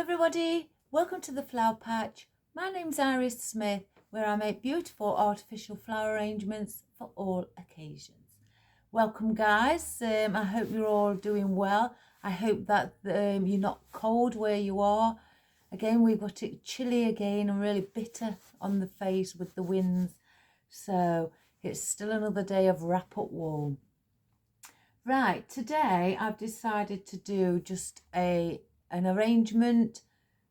everybody, welcome to the Flower Patch. My name's Iris Smith, where I make beautiful artificial flower arrangements for all occasions. Welcome guys, I hope you're all doing well. I hope that you're not cold where you are. Again, we've got it chilly again and really bitter on the face with the winds. So it's still another day of wrap up warm. Right, today I've decided to do just an arrangement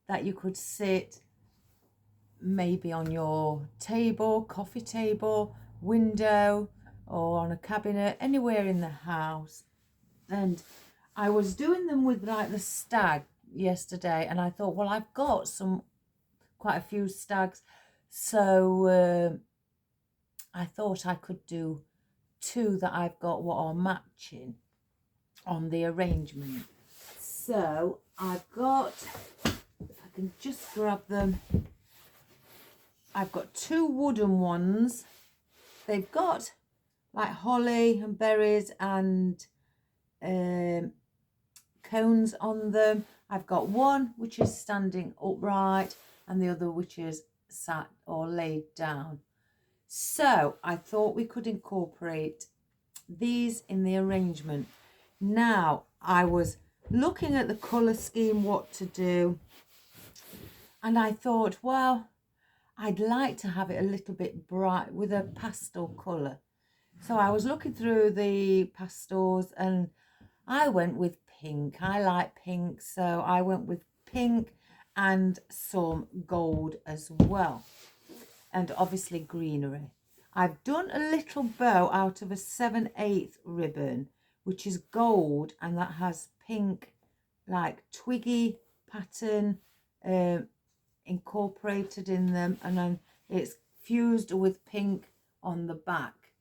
that you could sit maybe on your table, coffee table, window, or on a cabinet, anywhere in the house. And I was doing them with like the stag yesterday, and I thought, well, I've got quite a few stags, so I thought I could do two that I've got what are matching on the arrangement. So I've got, if I can just grab them, I've got two wooden ones. They've got like holly and berries and cones on them. I've got one which is standing upright and the other which is sat or laid down. So I thought we could incorporate these in the arrangement. Now I was looking at the colour scheme, what to do, and I thought, well, I'd like to have it a little bit bright with a pastel colour. So I was looking through the pastels and I went with pink. I like pink, so I went with pink and some gold as well, and obviously greenery. I've done a little bow out of a 7/8 ribbon, which is gold, and that has pink like twiggy pattern incorporated in them, and then it's fused with pink on the back.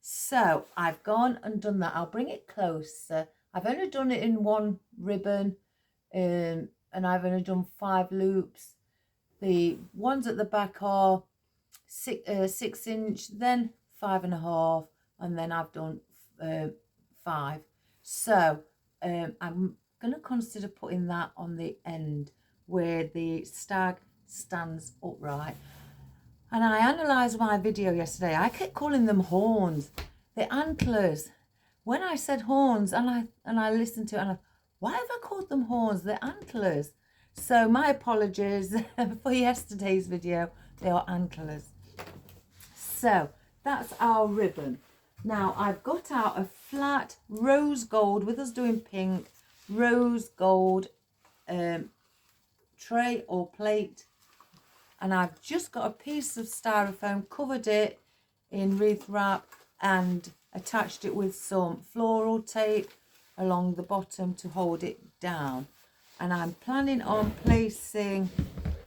So I've gone and done that. I'll bring it closer. I've only done it in one ribbon, and I've only done 5 loops. The ones at the back are 6 inch, then 5.5, and then I've done 5. So I'm going to consider putting that on the end where the stag stands upright. And I analysed my video yesterday. I kept calling them horns, the antlers. When I said horns, and I listened to it, and why have I called them horns? They're antlers. So my apologies for yesterday's video. They are antlers. So that's our ribbon. Now I've got out a flat rose gold, with us doing pink, rose gold tray or plate, and I've just got a piece of styrofoam, covered it in wreath wrap and attached it with some floral tape along the bottom to hold it down. And I'm planning on placing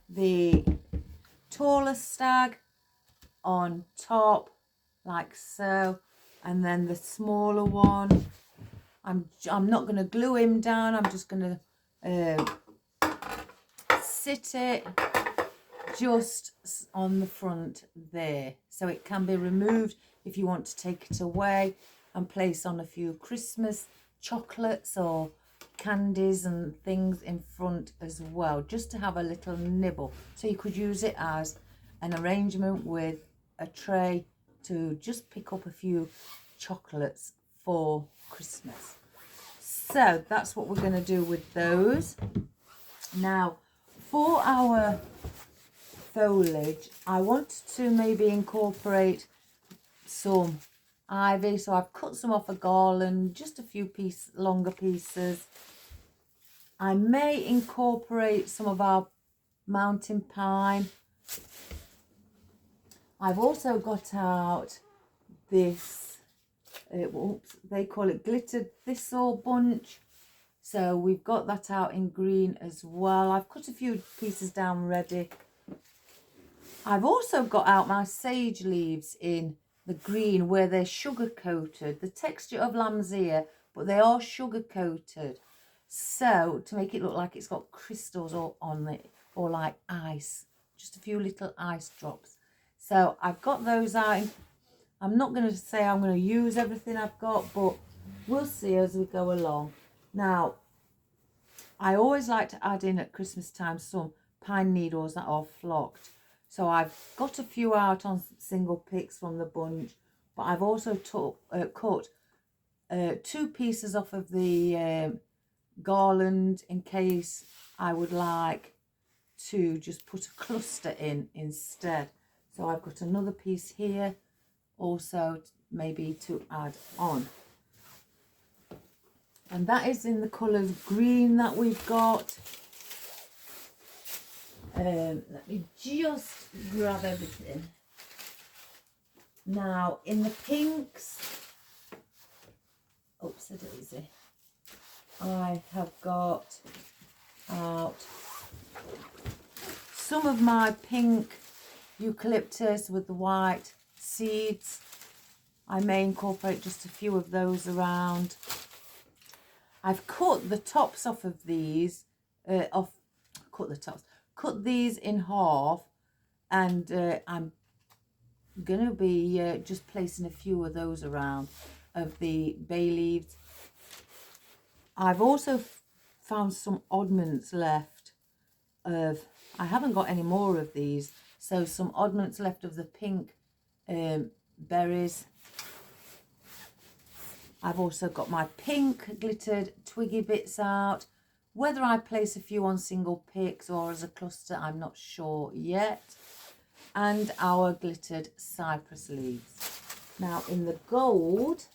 the taller stag on top like so, and then the smaller one, I'm not going to glue him down. I'm just going to sit it just on the front there, so it can be removed if you want to take it away and place on a few Christmas chocolates or candies and things in front as well, just to have a little nibble. So you could use it as an arrangement with a tray to just pick up a few chocolates for Christmas. So that's what we're going to do with those. Now for our foliage, I want to maybe incorporate some ivy, so I've cut some off a garland, just a few longer pieces. I may incorporate some of our mountain pine. I've also got out this they call it glittered thistle bunch, so we've got that out in green as well. I've cut a few pieces down ready. I've also got out my sage leaves in the green, where they're sugar coated, the texture of lamb's ear, but they are sugar coated, so to make it look like it's got crystals all on it, or like ice, just a few little ice drops. So I've got those out. I'm not going to say I'm going to use everything I've got, but we'll see as we go along. Now I always like to add in at Christmas time some pine needles that are flocked. So I've got a few out on single picks from the bunch, but I've also cut 2 pieces off of the garland in case I would like to just put a cluster in instead. So I've got another piece here also maybe to add on. And that is in the colours green that we've got. Let me just grab everything. Now in the pinks, oops a daisy, I have got out some of my pink eucalyptus with the white seeds. I may incorporate just a few of those around. I've cut the tops off of these, cut these in half, and I'm going to be just placing a few of those around of the bay leaves. I've also found some oddments left of, I haven't got any more of these, so some oddments left of the pink berries. I've also got my pink glittered twiggy bits out. Whether I place a few on single picks or as a cluster, I'm not sure yet. And our glittered cypress leaves. Now in the gold,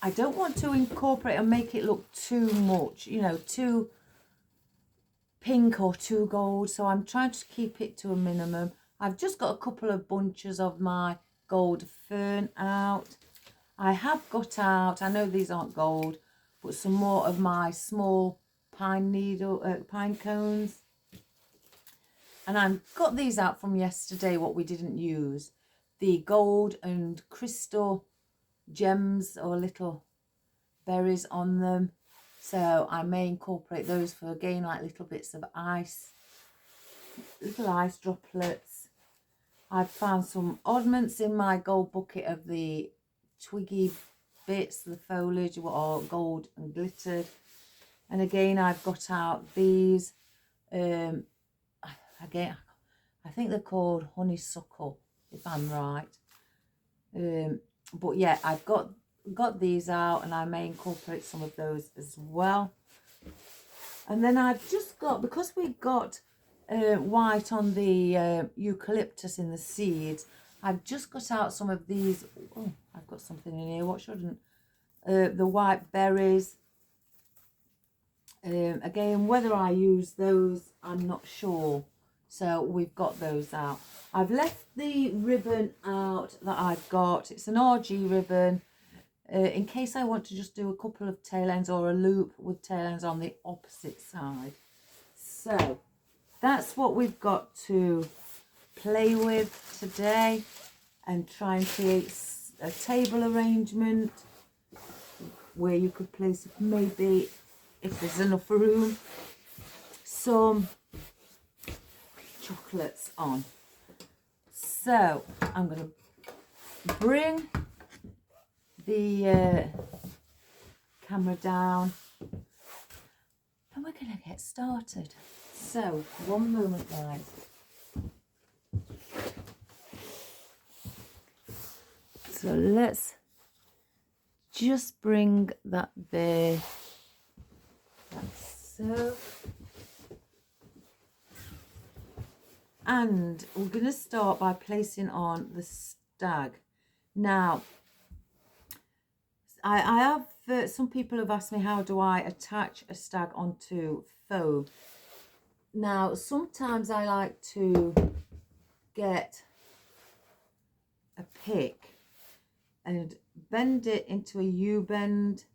I don't want to incorporate and make it look too much, you know, too pink or too gold. So I'm trying to keep it to a minimum. I've just got a couple of bunches of my gold fern out. I have got out, I know these aren't gold, but some more of my small pine cones. And I've got these out from yesterday, what we didn't use. The gold and crystal gems or little berries on them. So I may incorporate those for, again, like little bits of ice, little ice droplets. I've found some oddments in my gold bucket of the twiggy bits, the foliage, what are gold and glittered. And again, I've got out these, again, I think they're called honeysuckle, if I'm right. But yeah, I've got these out, and I may incorporate some of those as well. And then I've just got, because we got white on the eucalyptus in the seeds, I've just got out some of these. Oh, I've got something in here. What shouldn't? The white berries. Again, whether I use those, I'm not sure. So we've got those out. I've left the ribbon out that I've got. It's an RG ribbon. In case I want to just do a couple of tail ends or a loop with tail ends on the opposite side. So that's what we've got to play with today, and try and create a table arrangement where you could place, maybe if there's enough room, some chocolates on. So I'm going to bring the camera down and we're going to get started. So one moment, guys. So let's just bring that there, like so. And we're going to start by placing on the stag. Now, I have, some people have asked me, how do I attach a stag onto foam? Now, sometimes I like to get a pick and bend it into a U-bend,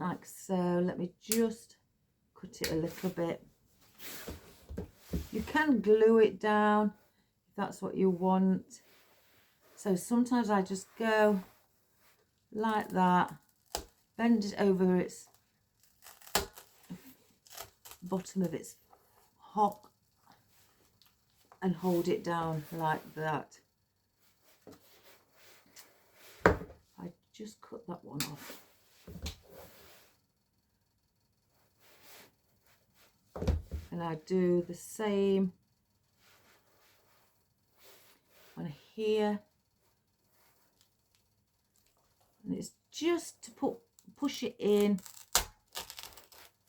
like so. Let me just cut it a little bit. You can glue it down if that's what you want. So sometimes I just go like that, bend it over its bottom of its hock and hold it down like that. I just cut that one off. And I do the same on here. And it's just to push it in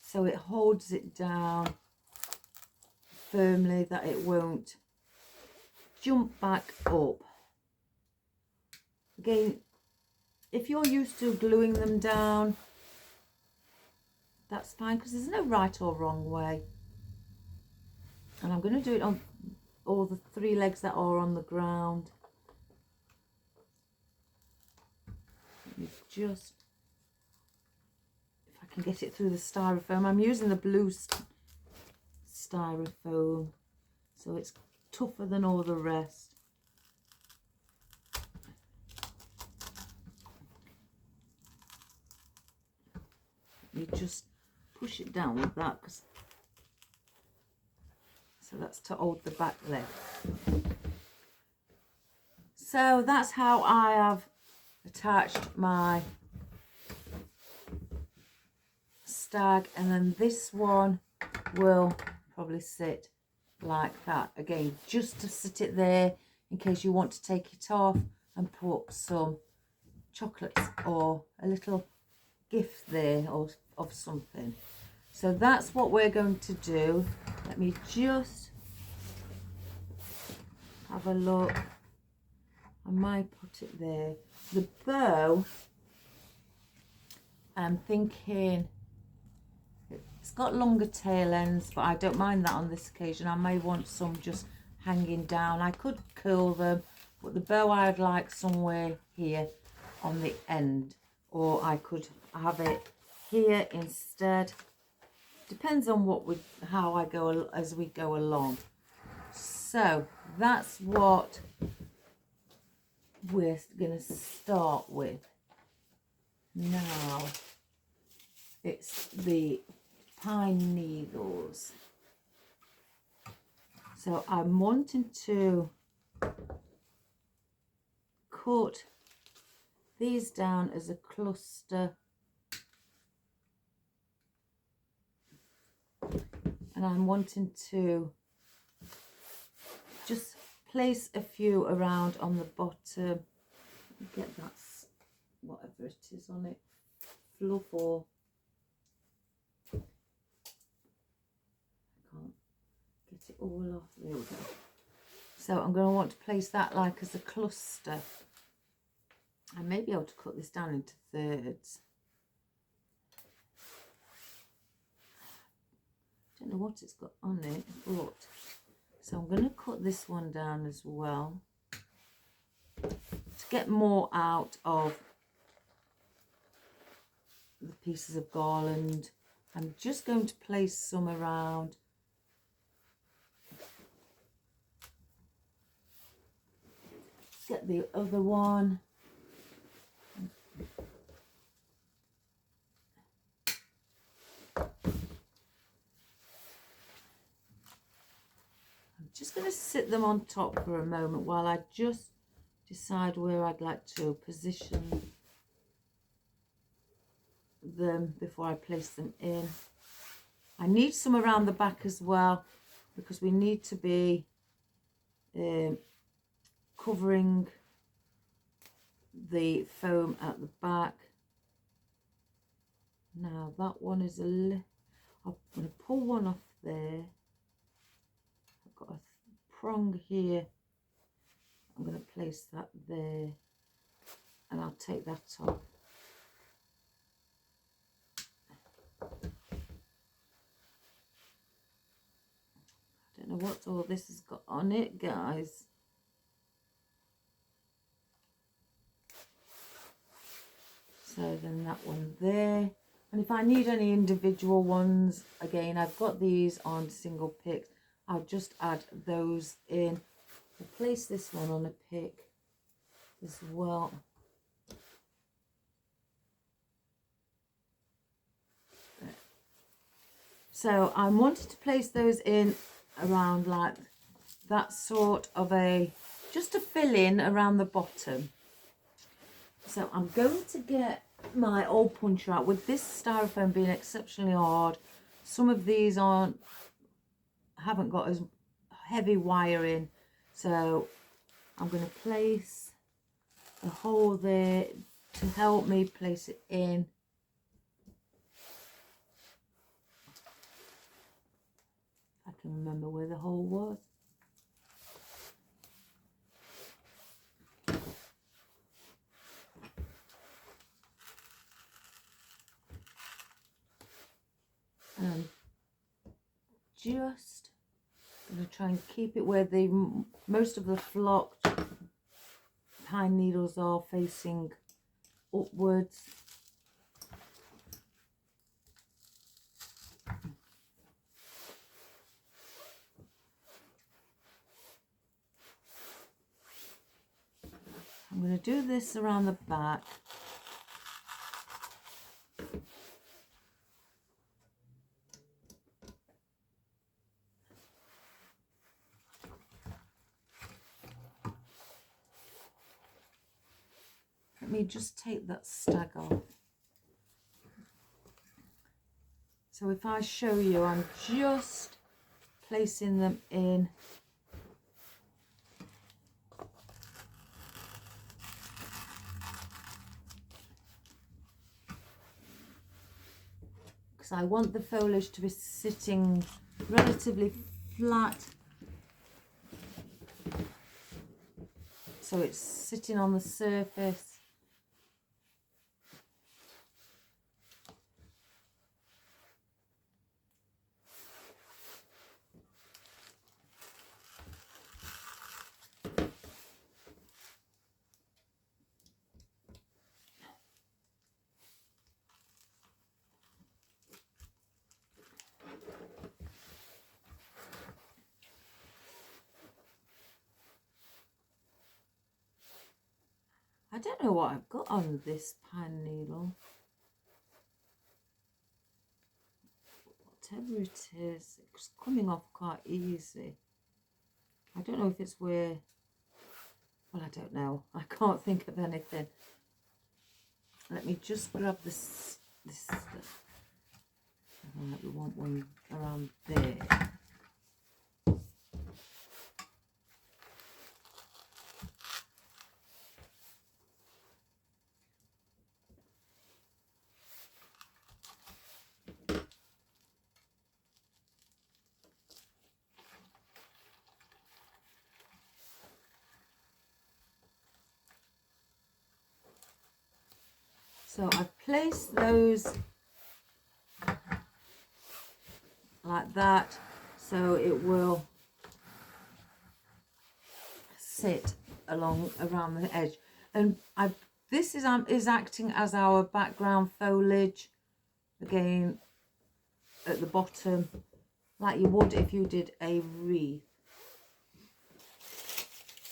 so it holds it down firmly, that it won't jump back up. Again, if you're used to gluing them down, that's fine, because there's no right or wrong way. And I'm going to do it on all the 3 legs that are on the ground. Just, if I can get it through the styrofoam. I'm using the blue styrofoam, so it's tougher than all the rest. You just push it down with that, so that's to hold the back leg. So that's how I have attached my stag, and then this one will probably sit like that, again just to sit it there in case you want to take it off and put some chocolates or a little gift there or of something. So that's what we're going to do. Let me just have a look. I might put it there. The bow, I'm thinking it's got longer tail ends, but I don't mind that on this occasion. I may want some just hanging down. I could curl them, but the bow I'd like somewhere here on the end, or I could have it here instead. Depends on how I go as we go along. So that's what we're going to start with. Now it's the pine needles. So I'm wanting to cut these down as a cluster, and I'm wanting to just place a few around on the bottom. Get that, whatever it is on it, fluff, or I can't get it all off. There we go. So I'm going to want to place that like as a cluster. I may be able to cut this down into thirds. I don't know what it's got on it, but so I'm going to cut this one down as well to get more out of the pieces of garland. I'm just going to place some around. Let's get the other one. Just going to sit them on top for a moment while I just decide where I'd like to position them before I place them in. I need some around the back as well, because we need to be covering the foam at the back. Now that one is I'm going to pull one off there. Got a prong here. I'm going to place that there, and I'll take that off. I don't know what all this has got on it, guys. So then that one there, and if I need any individual ones, again I've got these on single picks. I'll just add those in. I'll place this one on a pick as well. So I wanted to place those in around like that sort of just a fill in around the bottom. So I'm going to get my old puncher out. With this styrofoam being exceptionally hard, some of these haven't got as heavy wiring, so I'm going to place a hole there to help me place it in. I can remember where the hole was. Just going to try and keep it where the most of the flocked pine needles are facing upwards. I'm going to do this around the back. Let me just take that stag off. So if I show you, I'm just placing them in. Because I want the foliage to be sitting relatively flat. So it's sitting on the surface. I don't know what I've got on this pine needle. Whatever it is, it's coming off quite easy. I don't know if it's where, well, I don't know. I can't think of anything. Let me just grab this stuff. We want one around there. So I've placed those like that, so it will sit around the edge. And this is acting as our background foliage again at the bottom, like you would if you did a wreath.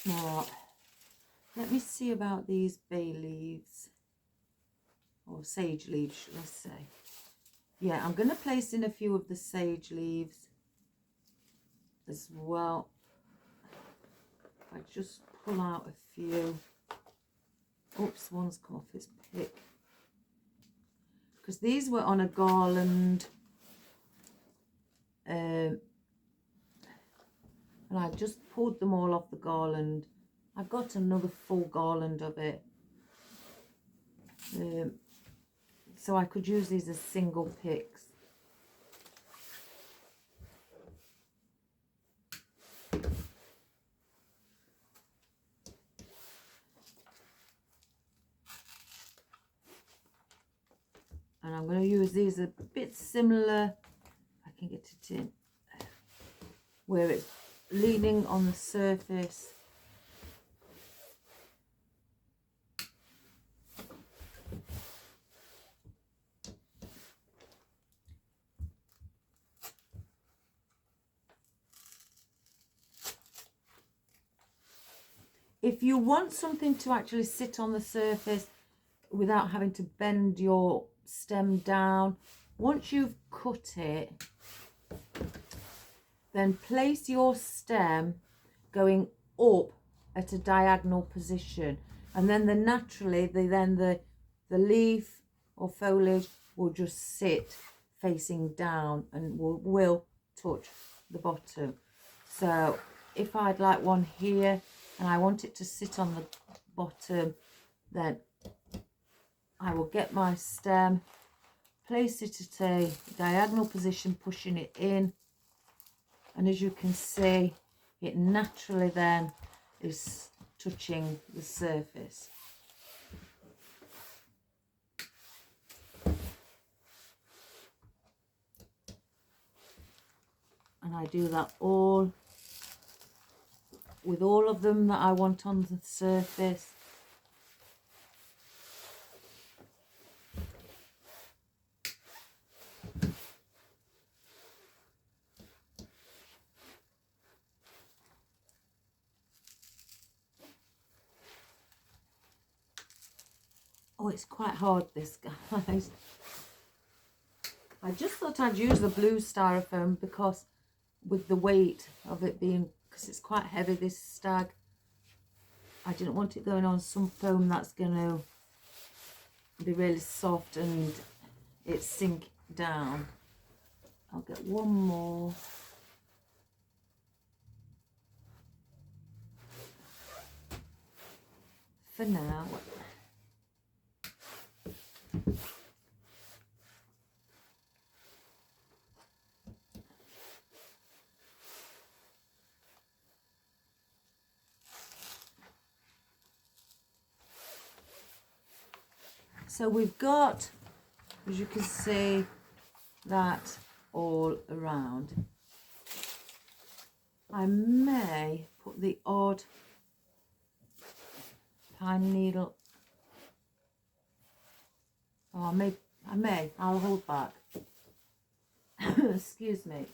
Now, let me see about these bay leaves. Or sage leaves, let's say. Yeah, I'm going to place in a few of the sage leaves as well. If I just pull out a few. Oops, one's come off its pick. Because these were on a garland. And I just pulled them all off the garland. I've got another full garland of it. So I could use these as single picks. And I'm going to use these a bit similar, if I can get it in, where it's leaning on the surface. If you want something to actually sit on the surface without having to bend your stem down, once you've cut it, then place your stem going up at a diagonal position, and then the leaf or foliage will just sit facing down and will touch the bottom. So if I'd like one here and I want it to sit on the bottom, then I will get my stem, place it at a diagonal position, pushing it in, and as you can see, it naturally then is touching the surface. And I do that all with all of them that I want on the surface. Oh, it's quite hard, this, guys. I just thought I'd use the blue styrofoam because with the weight of it being, because it's quite heavy, this stag, I didn't want it going on some foam that's going to be really soft and it sink down. I'll get one more. For now. So we've got, as you can see, that all around. I may put the odd pine needle. Oh, I'll hold back. Excuse me.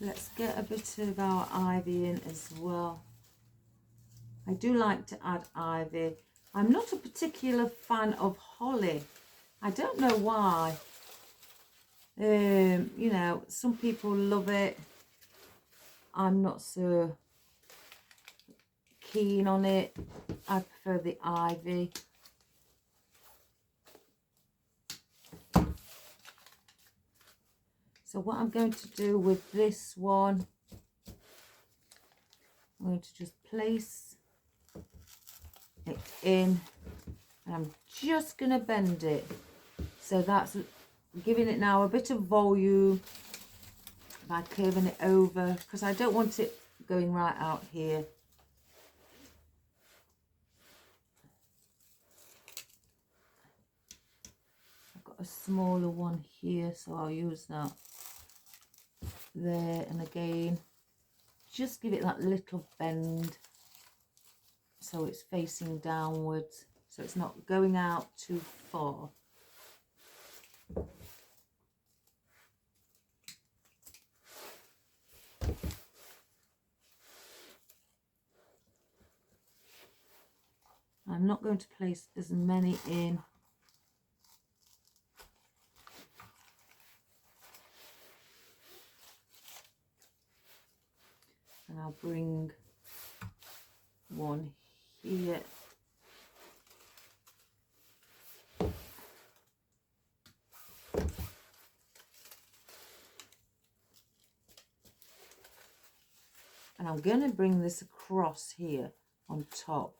Let's get a bit of our ivy in as well. I do like to add ivy. I'm not a particular fan of holly. I don't know why. You know, some people love it. I'm not so keen on it. I prefer the ivy. So what I'm going to do with this one, I'm going to just place it in, and I'm just going to bend it. So that's giving it now a bit of volume by curving it over, because I don't want it going right out here. I've got a smaller one here, so I'll use that there, and again just give it that little bend so it's facing downwards, so it's not going out too far. I'm not going to place as many in. And I'll bring one here. And I'm going to bring this across here on top,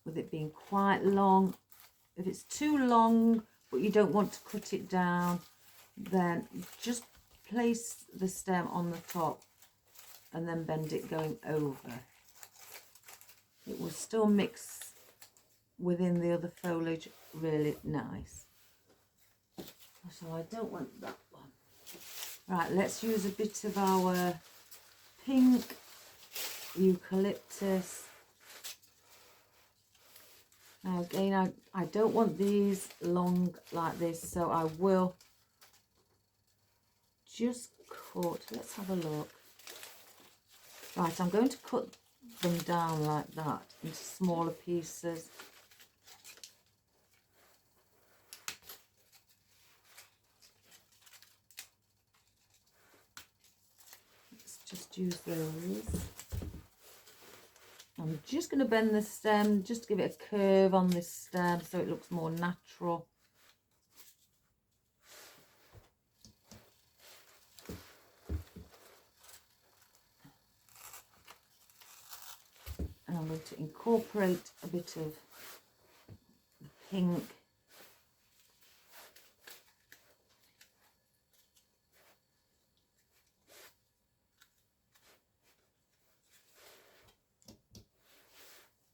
with it being quite long. If it's too long but you don't want to cut it down, then just place the stem on the top and then bend it going over. It will still mix within the other foliage really nice. So I don't want that one. Right, let's use a bit of our pink eucalyptus. Now again, I don't want these long like this, so I will just cut. Let's have a look. Right, I'm going to cut them down like that into smaller pieces. Let's just use those. I'm just going to bend the stem, just to give it a curve on this stem so it looks more natural. And I'm going to incorporate a bit of the pink.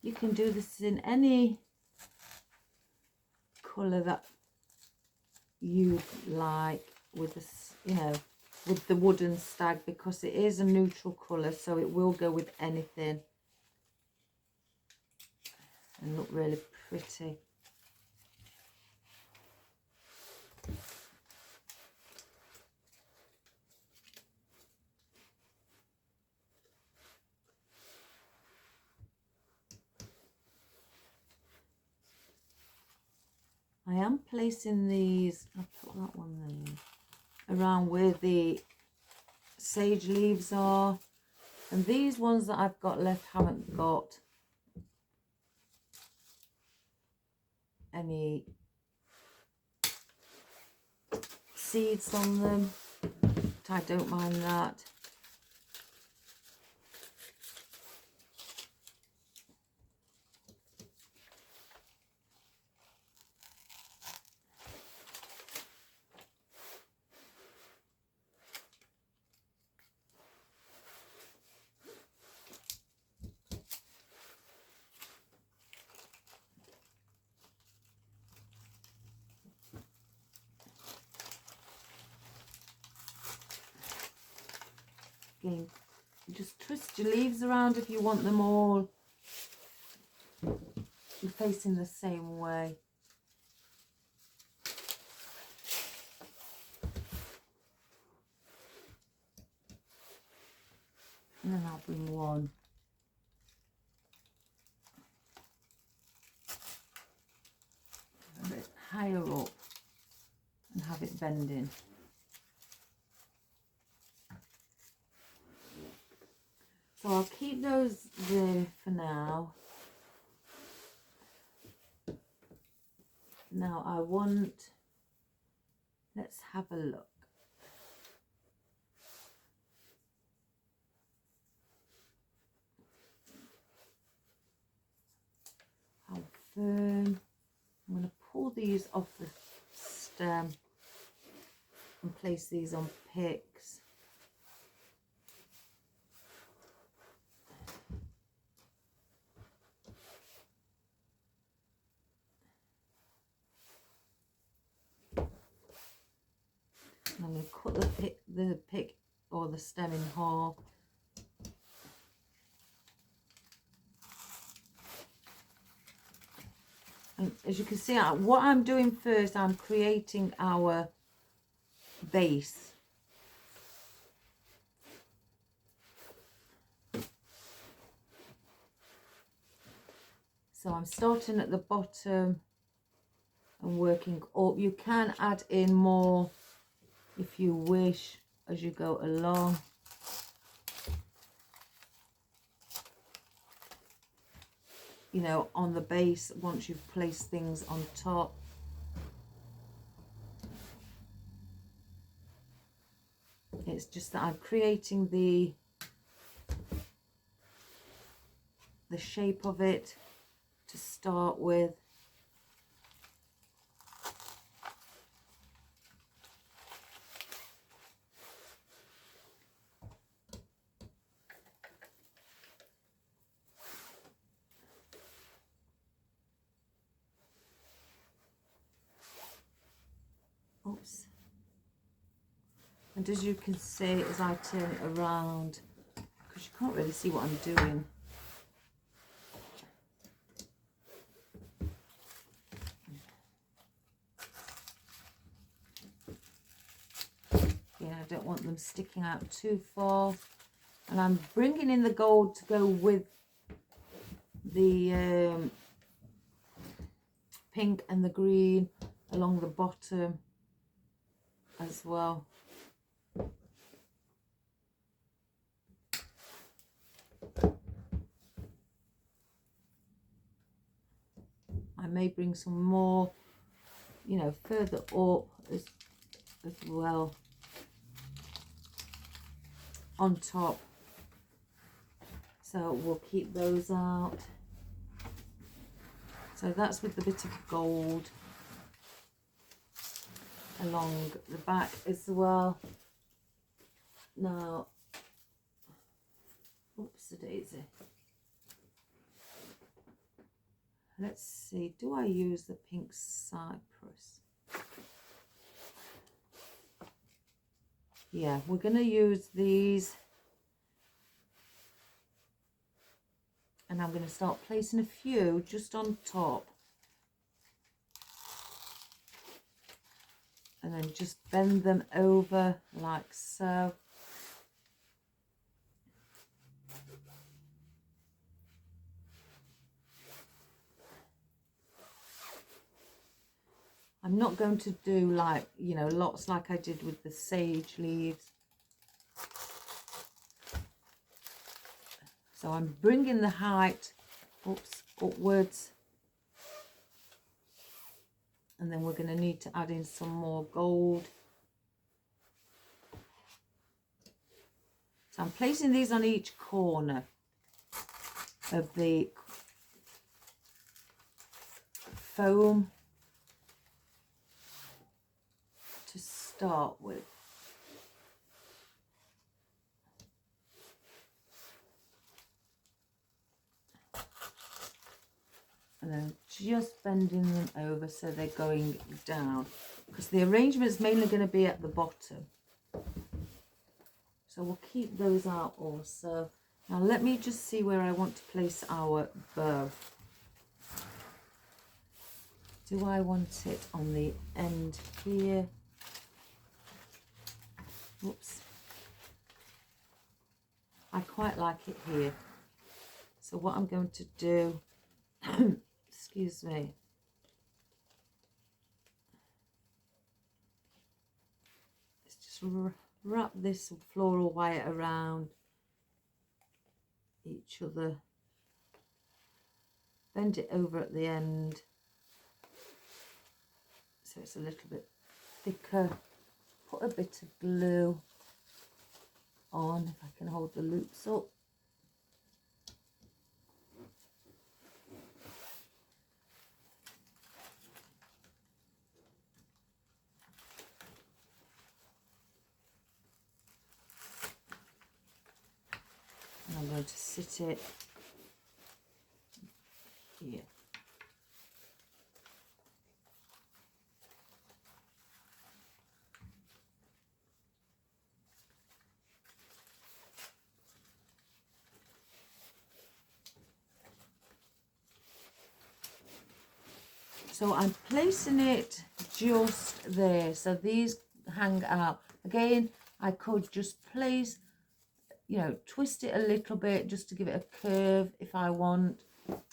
You can do this in any colour that you like with this, you know, with the wooden stag, because it is a neutral colour, so it will go with anything and look really pretty. I am placing these, I'll put that one there, around where the sage leaves are. And these ones that I've got left haven't got any seeds on them, but I don't mind that. Again, just twist your leaves around if you want them all facing the same way. And then I'll bring one a bit higher up and have it bending. So I'll keep those there for now. Now I want, let's have a look. How firm. I'm going to pull these off the stem and place these on picks. I'm going to cut the pick or the stem in half. And as you can see, what I'm doing first, I'm creating our base. So I'm starting at the bottom and working up. You can add in more if you wish as you go along. You know, on the base once you've placed things on top. It's just that I'm creating the shape of it to start with. Oops. And as you can see, as I turn it around, because you can't really see what I'm doing, yeah, I don't want them sticking out too far. And I'm bringing in the gold to go with the pink and the green along the bottom as well. I may bring some more, you know, further up as well on top. So we'll keep those out. So that's with the bit of gold along the back as well. Now, oops, a daisy. Let's see, do I use the pink cypress? Yeah, we're going to use these. And I'm going to start placing a few just on top. And then just bend them over like so. I'm not going to do like, you know, lots like I did with the sage leaves. So I'm bringing the height, upwards. And then we're going to need to add in some more gold. So I'm placing these on each corner of the foam to start with. And then just bending them over so they're going down, because the arrangement is mainly going to be at the bottom. So we'll keep those out also. Now let me just see where I want to place our bow. Do I want it on the end here? Oops. I quite like it here. So what I'm going to do, excuse me, is just wrap this floral wire around each other, bend it over at the end so it's a little bit thicker, put a bit of glue on if I can hold the loops up. And I'm going to sit it here. So I'm placing it just there. So these hang out. Again, I could just place, you know, twist it a little bit just to give it a curve if I want.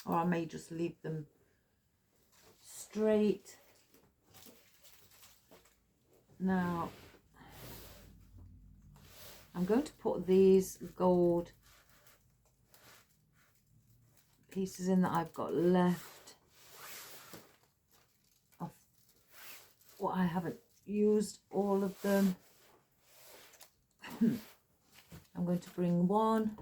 Or I may just leave them straight. Now, I'm going to put these gold pieces in that I've got left of what I haven't used all of them. I'm going to bring one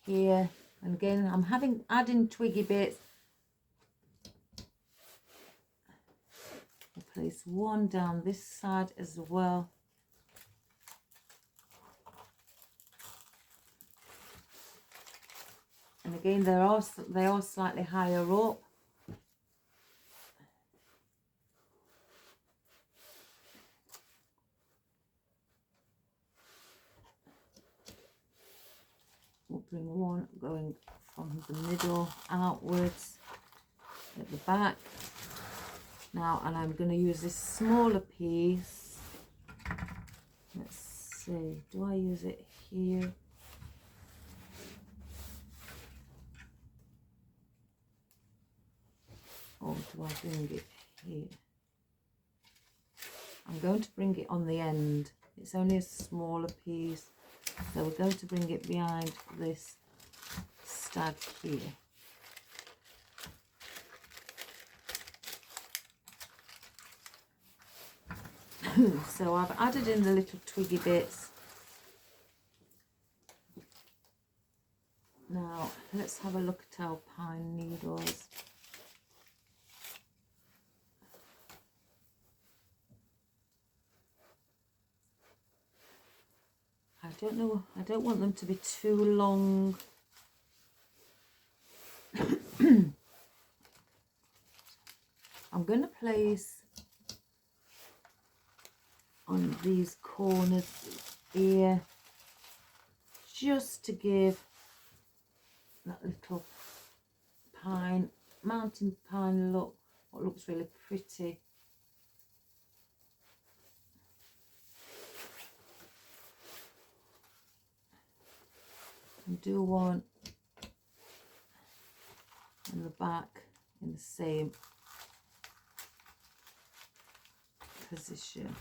here, and again I'm adding twiggy bits. I'll place one down this side as well. And again, they are slightly higher up. We'll bring one going from the middle outwards at the back. Now, and I'm going to use this smaller piece. Let's see, do I use it here? Or do I bring it here? I'm going to bring it on the end. It's only a smaller piece. So we're going to bring it behind this stag here. So I've added in the little twiggy bits. Now let's have a look at our pine needles. I don't know, I don't want them to be too long. I'm going to place on these corners here just to give that little pine, mountain pine look, what looks really pretty. And do one in the back in the same position.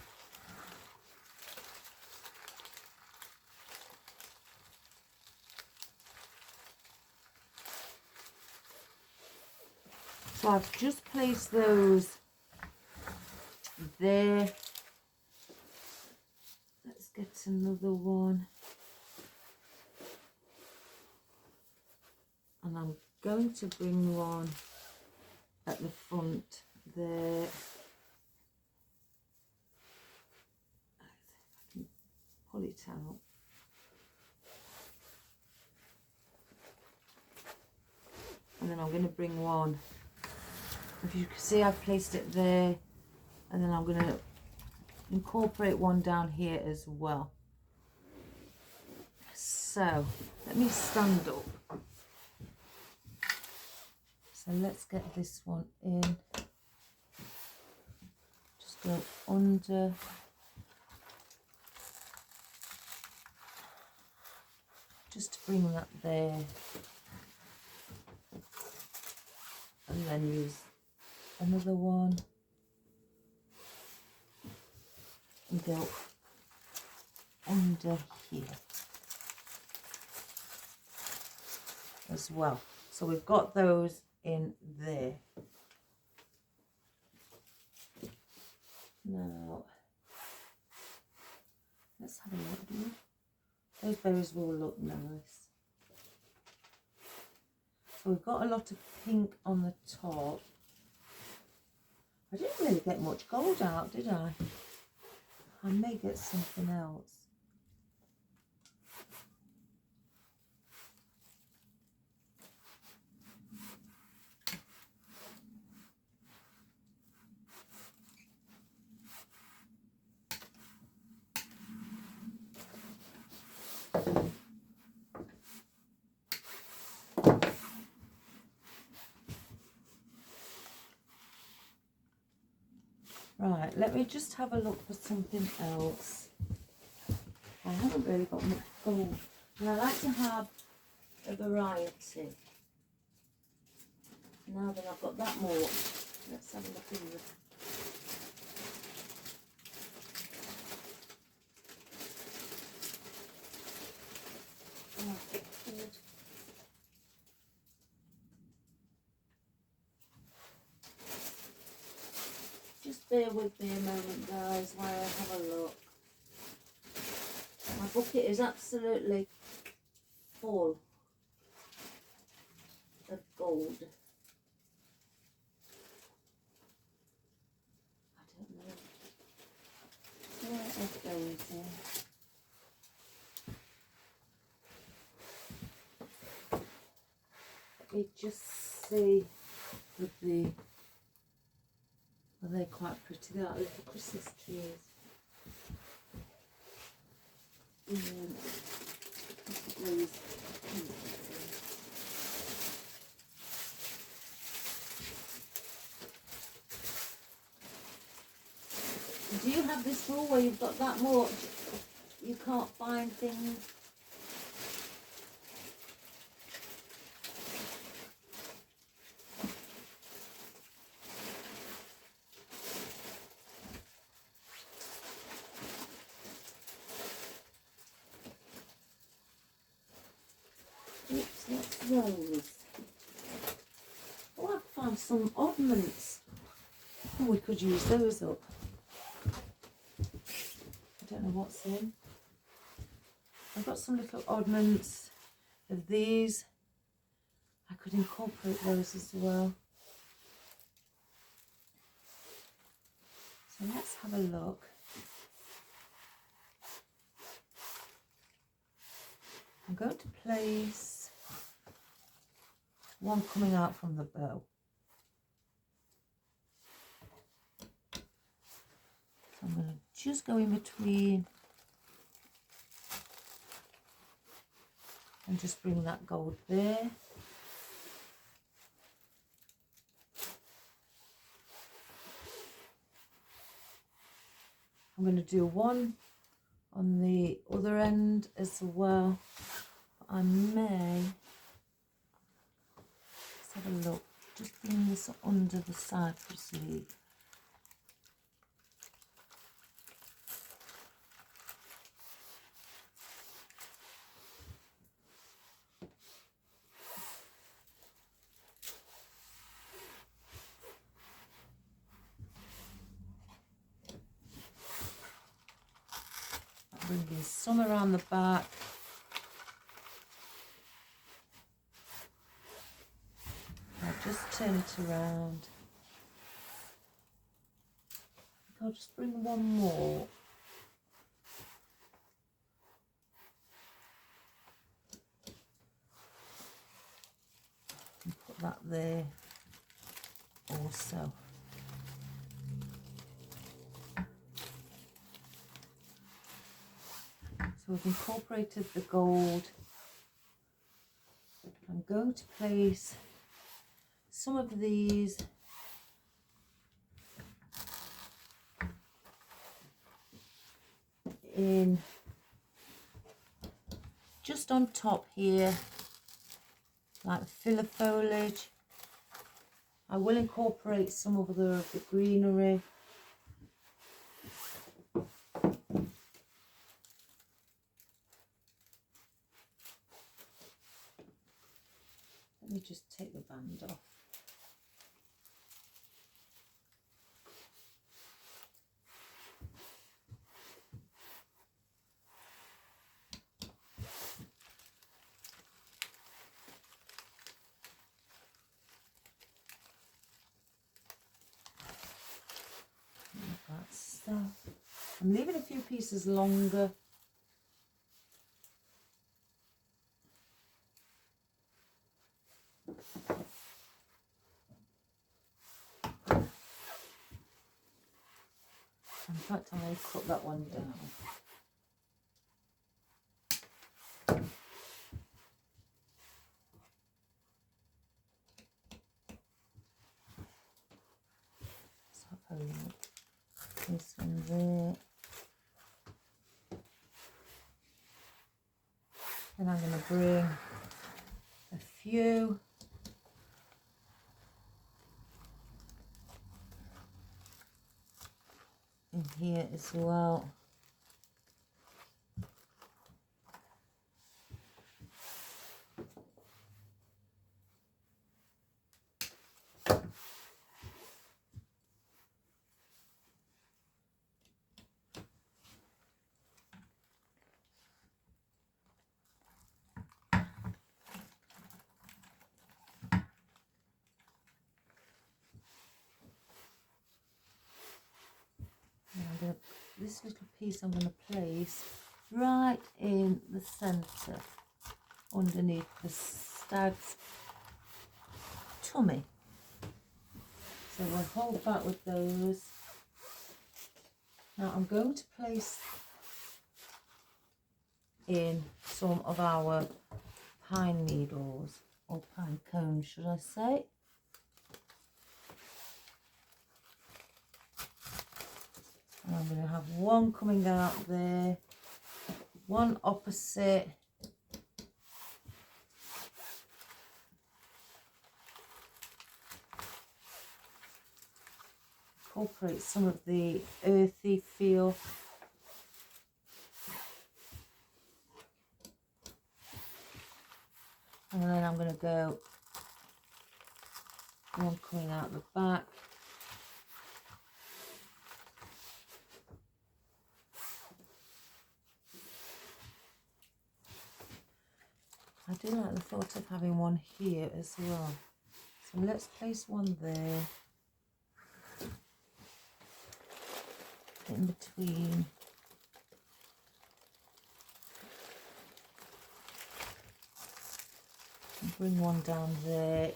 So I've just placed those there. Let's get another one. And I'm going to bring one at the front there. I can pull it out. And then I'm going to bring one. If you can see, I've placed it there. And then I'm going to incorporate one down here as well. So let me stand up. So let's get this one in. Just go under. Just to bring that there. And then use another one. And go under here as well. So we've got those in there. Now, let's have a look. Those berries will look nice. So we've got a lot of pink on the top. I didn't really get much gold out, did I? I may get something else. Right, let me just have a look for something else. I haven't really got much gold, and I like to have a variety. Now that I've got that much, let's have a look in the... Oh, good. Just bear with me a moment, guys, while I have a look. My bucket is absolutely full of gold. I don't know where it goes in. Let me just see with the... Well, they're quite pretty. They're like little Christmas trees. Do you have this rule where you've got that much, you can't find things? So what's those? Oh, I've found some oddments. Oh, we could use those up. I don't know what's in. I've got some little oddments of these. I could incorporate those as well. So let's have a look. I'm going to place one coming out from the bow. So I'm going to just go in between and just bring that gold there. I'm going to do one on the other end as well. But I may, let's have a look, just bring this under the cypress leaf. Bringing some around the back. I'll just turn it around. I'll just bring one more. And put that there also. So we've incorporated the gold. I'm going to place some of these in just on top here, like filler foliage. I will incorporate some of the greenery. Let me just take the band off. That stuff. I'm leaving a few pieces longer. In fact, I may cut that one down. Let's have a look. This one there. And I'm going to bring a few in here as well. This little piece I'm going to place right in the centre underneath the stag's tummy. So we'll hold back with those. Now I'm going to place in some of our pine needles, or pine cones should I say. And I'm going to have one coming out there, one opposite, incorporate some of the earthy feel. And then then I'm going to go one coming out the back. I do like the thought of having one here as well. So let's place one there, in between. And bring one down there.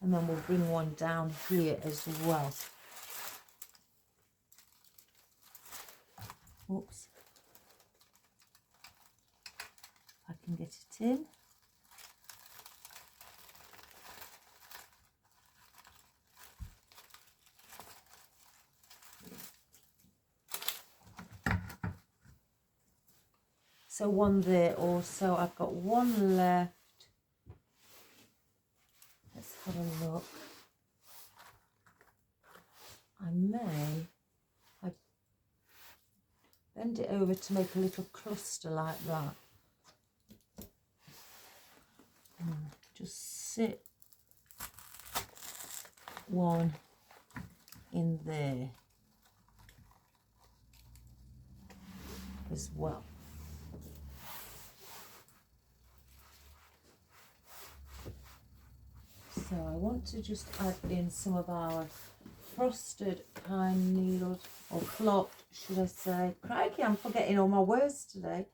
And then we'll bring one down here as well. Oops. If I can get it in. So one there also. I've got one left. Let's have a look. I bend it over to make a little cluster like that. Just sit one in there as well. So I want to just add in some of our frosted pine needles, or flocked, should I say. Crikey, I'm forgetting all my words today.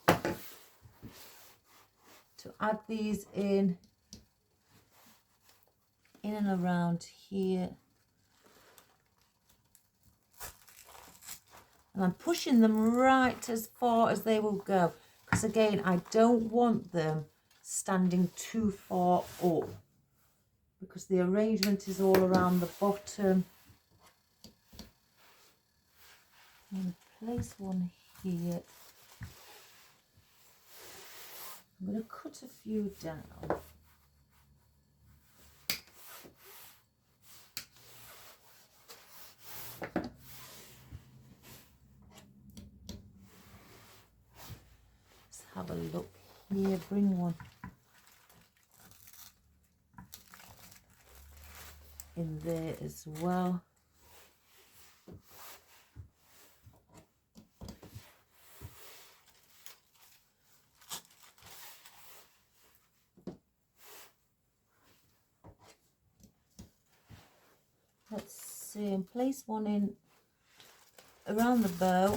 To add these in and around here. And I'm pushing them right as far as they will go. Because again, I don't want them standing too far up, because the arrangement is all around the bottom. I'm going to place one here. I'm going to cut a few down. Let's have a look here, bring one in there as well. Let's see, and place one in around the bow.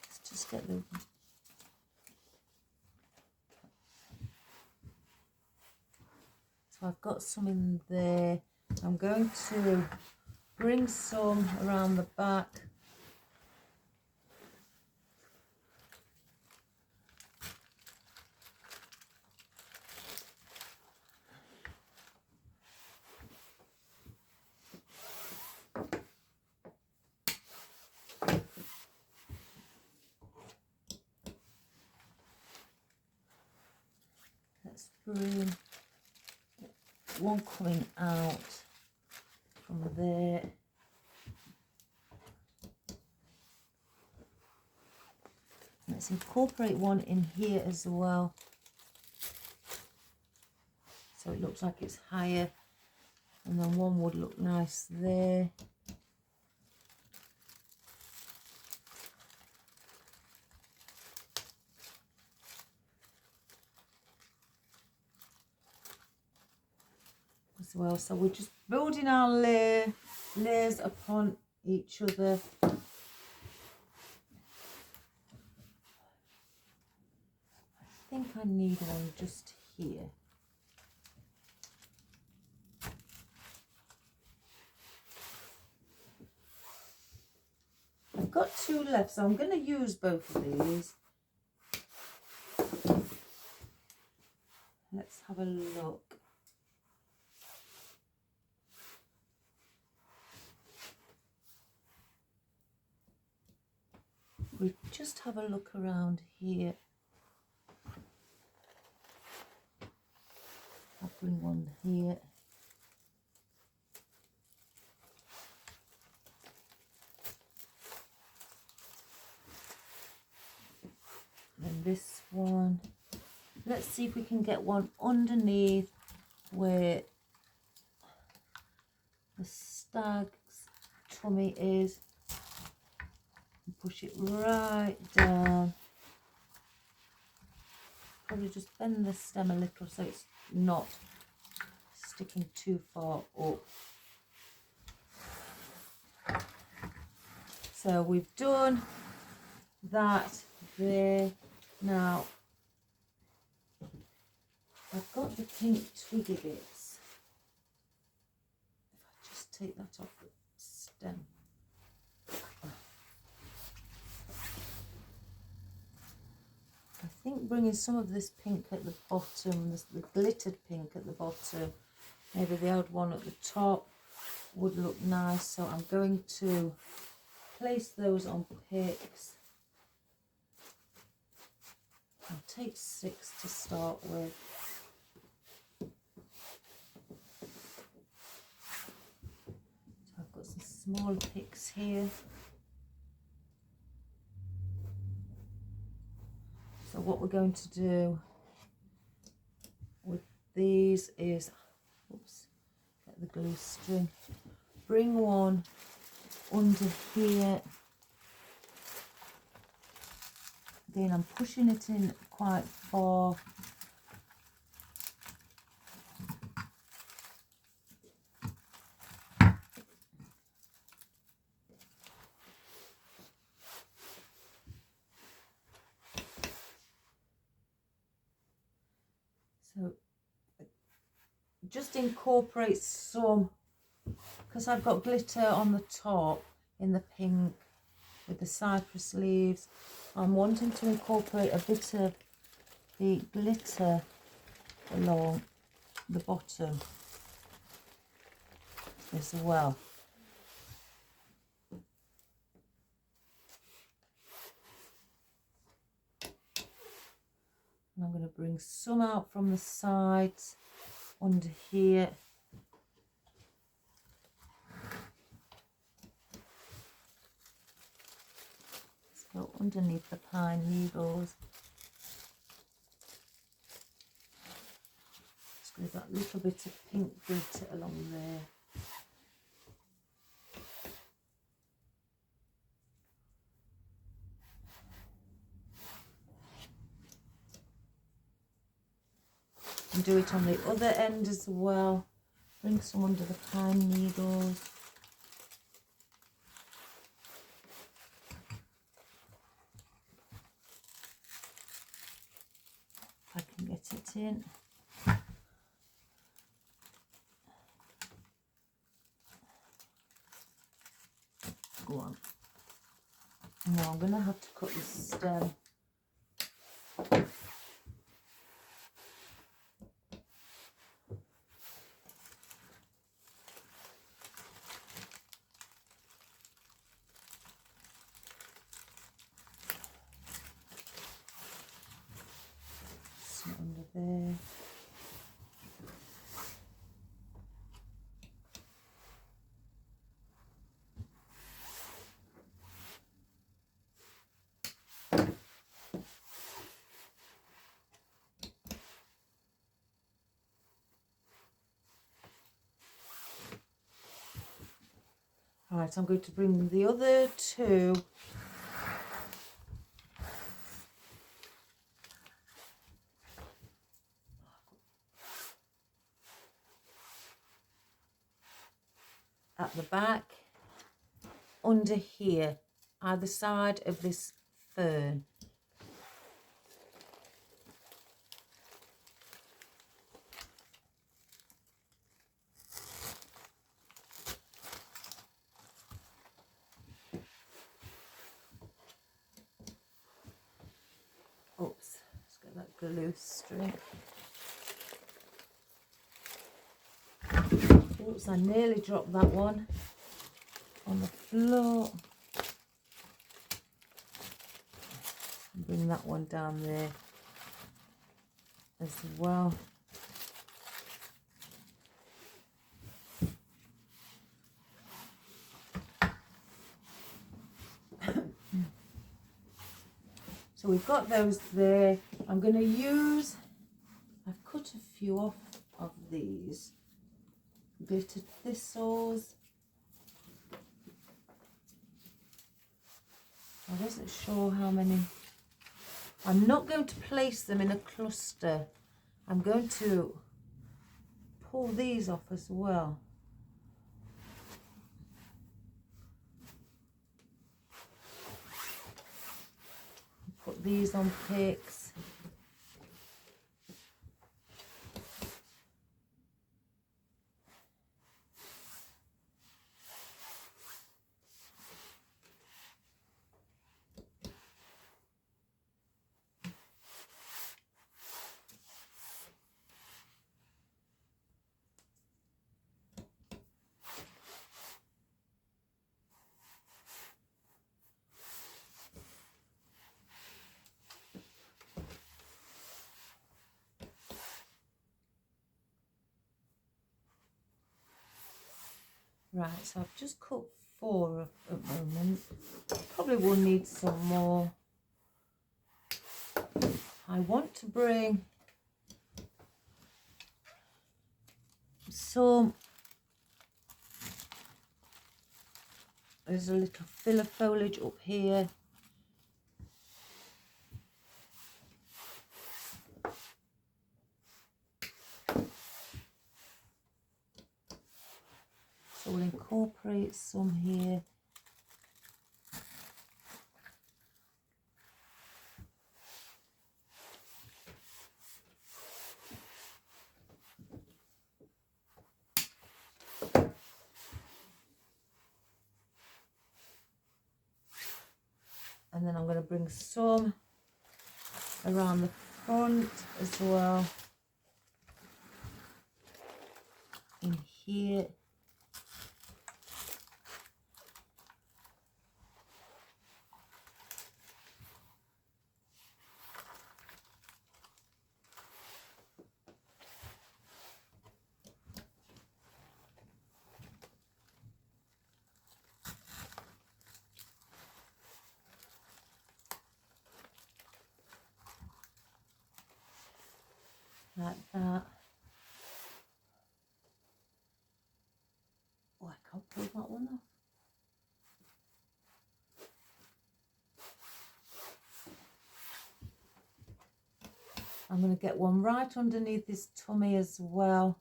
Let's just get the so I've got some in there. I'm going to bring some around the back. Let's bring one coming out from there. Let's incorporate one in here as well, so it looks like it's higher, and then one would look nice there. As well, so we're just building our layers upon each other. I think I need one just here. I've got two left, so I'm going to use both of these. Let's have a look. We just have a look around here. I've bring one here. And this one. Let's see if we can get one underneath where the stag's tummy is. And push it right down. Probably just bend the stem a little so it's not sticking too far up. So we've done that there. Now I've got the pink twiggy bits. If I just take that off the stem. I think bringing some of this pink at the bottom, the glittered pink at the bottom, maybe the old one at the top would look nice. So I'm going to place those on picks. I'll take 6 to start with. So I've got some small picks here. So what we're going to do with these is, oops, get the glue string, bring one under here. Again, I'm pushing it in quite far. So just incorporate some, because I've got glitter on the top in the pink with the cypress leaves. I'm wanting to incorporate a bit of the glitter along the bottom as well. And I'm going to bring some out from the sides under here. Let's go underneath the pine needles. Just with that little bit of pink glitter along there. And do it on the other end as well. Bring some under the pine needles. If I can get it in. Go on. Now I'm going to have to cut the stem. Under there. Right, I'm going to bring the other two at the back, under here, either side of this fern. Oops, let's get that glue string. Oops, I nearly dropped that one on the floor. Bring that one down there as well. So we've got those there. I'm going to use, I've cut a few off of these glitter thistles. I wasn't sure how many. I'm not going to place them in a cluster. I'm going to pull these off as well. Put these on picks. Right, so I've just cut 4 at the moment. Probably will need some more. I want to bring some, there's a little filler foliage up here. So we'll incorporate some here. And then I'm going to bring some around the front as well. In here. Like that. Oh, I can't pull that one off. I'm going to get one right underneath his tummy as well.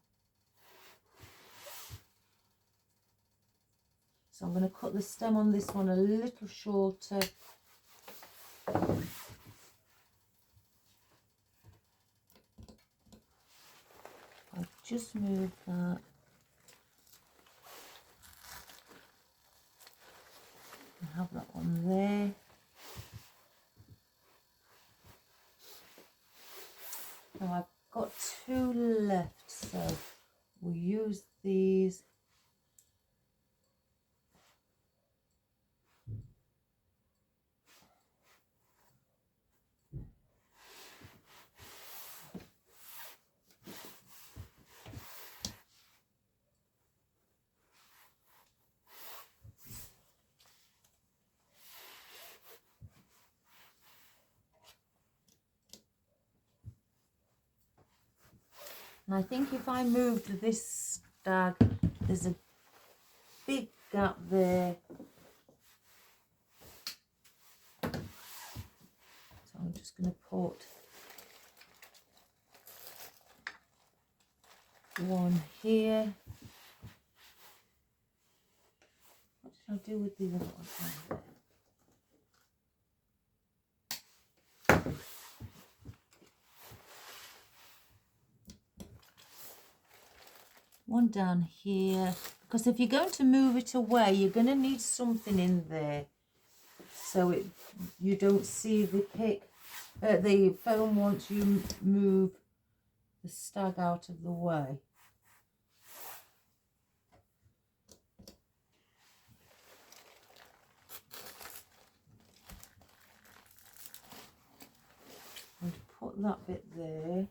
So I'm going to cut the stem on this one a little shorter. I'll just move that. And have that one there. Now I've got 2 left, so we'll use these. And I think if I moved this stag, there's a big gap there. So I'm just going to put one here. What did I do with the other one? One down here, because if you're going to move it away, you're going to need something in there so you don't see the the foam once you move the stag out of the way. I'm going to put that bit there.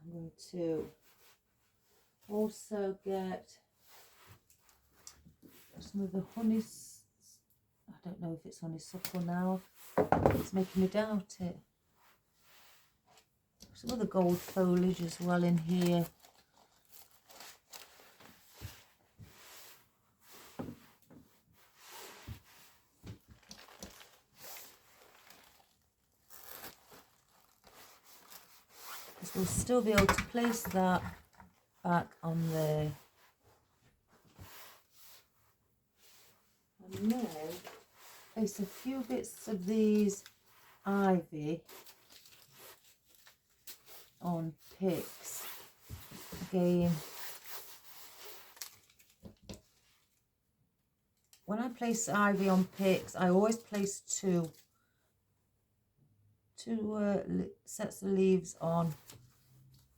I'm going to also get some of the honey I don't know if it's honeysuckle now. It's making me doubt it. Some other gold foliage as well in here. Because we'll still be able to place that back on there. And then place a few bits of these ivy on picks. Again, when I place ivy on picks, I always place two sets of leaves on,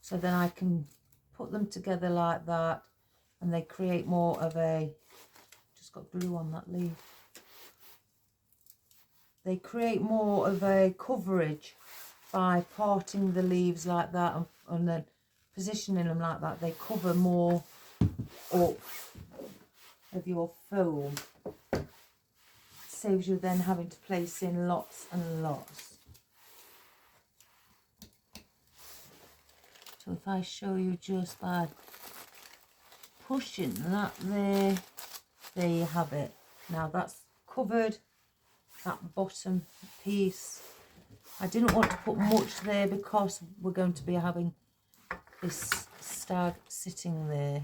so then I can put them together like that, and they create more of a, just got glue on that leaf, they create more of a coverage by parting the leaves like that, and then positioning them like that. They cover more up of your foam. Saves you then having to place in lots and lots. So if I show you just by pushing that there you have it. Now that's covered that bottom piece. I didn't want to put much there because we're going to be having this stag sitting there.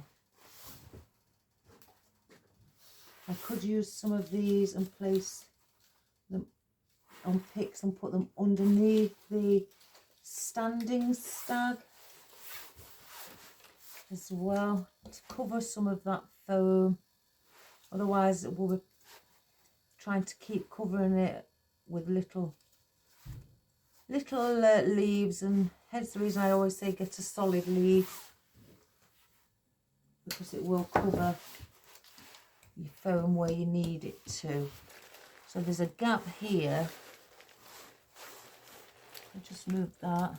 I could use some of these and place them on picks and put them underneath the standing stag as well, to cover some of that foam. Otherwise we'll be trying to keep covering it with little leaves, and hence the reason I always say get a solid leaf, because it will cover your foam where you need it to. So there's a gap here. I'll just move that.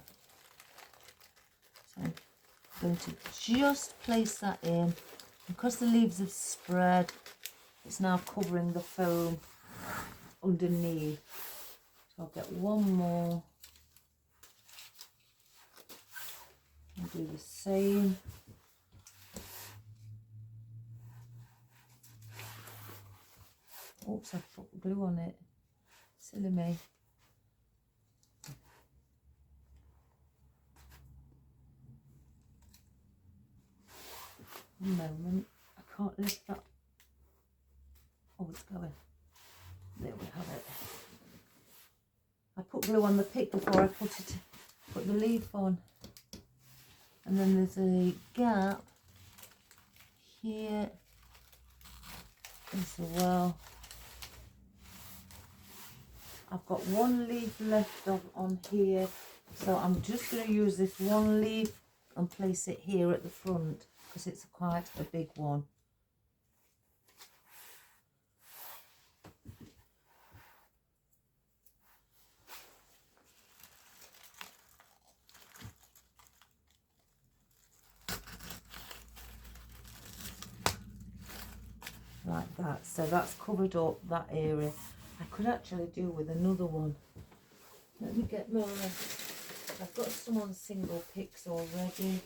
So I'm going to just place that in. Because the leaves have spread, it's now covering the foam underneath. So I'll get one more and do the same. Oops, I've put glue on it. Silly me. One moment. I can't lift that. Oh, it's going. There we have it. I put glue on the pick before I put the leaf on. And then there's a gap here as well. I've got one leaf left on here, so I'm just going to use this one leaf and place it here at the front, because it's quite a big one. Like that. So that's covered up that area. I could actually do with another one. Let me get my, I've got some on single picks already.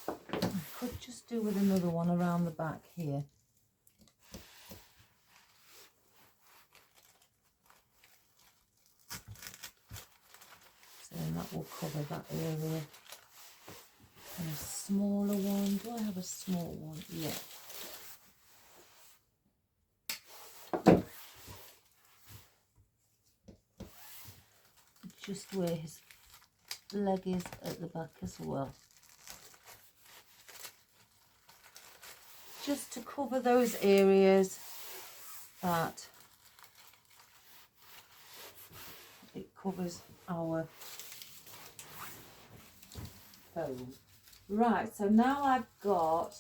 I could just do with another one around the back here. So that will cover that area. And a smaller one. Do I have a small one? Yeah. Just where his leg is at the back as well. Just to cover those areas that it covers our foam. Right, so now I've got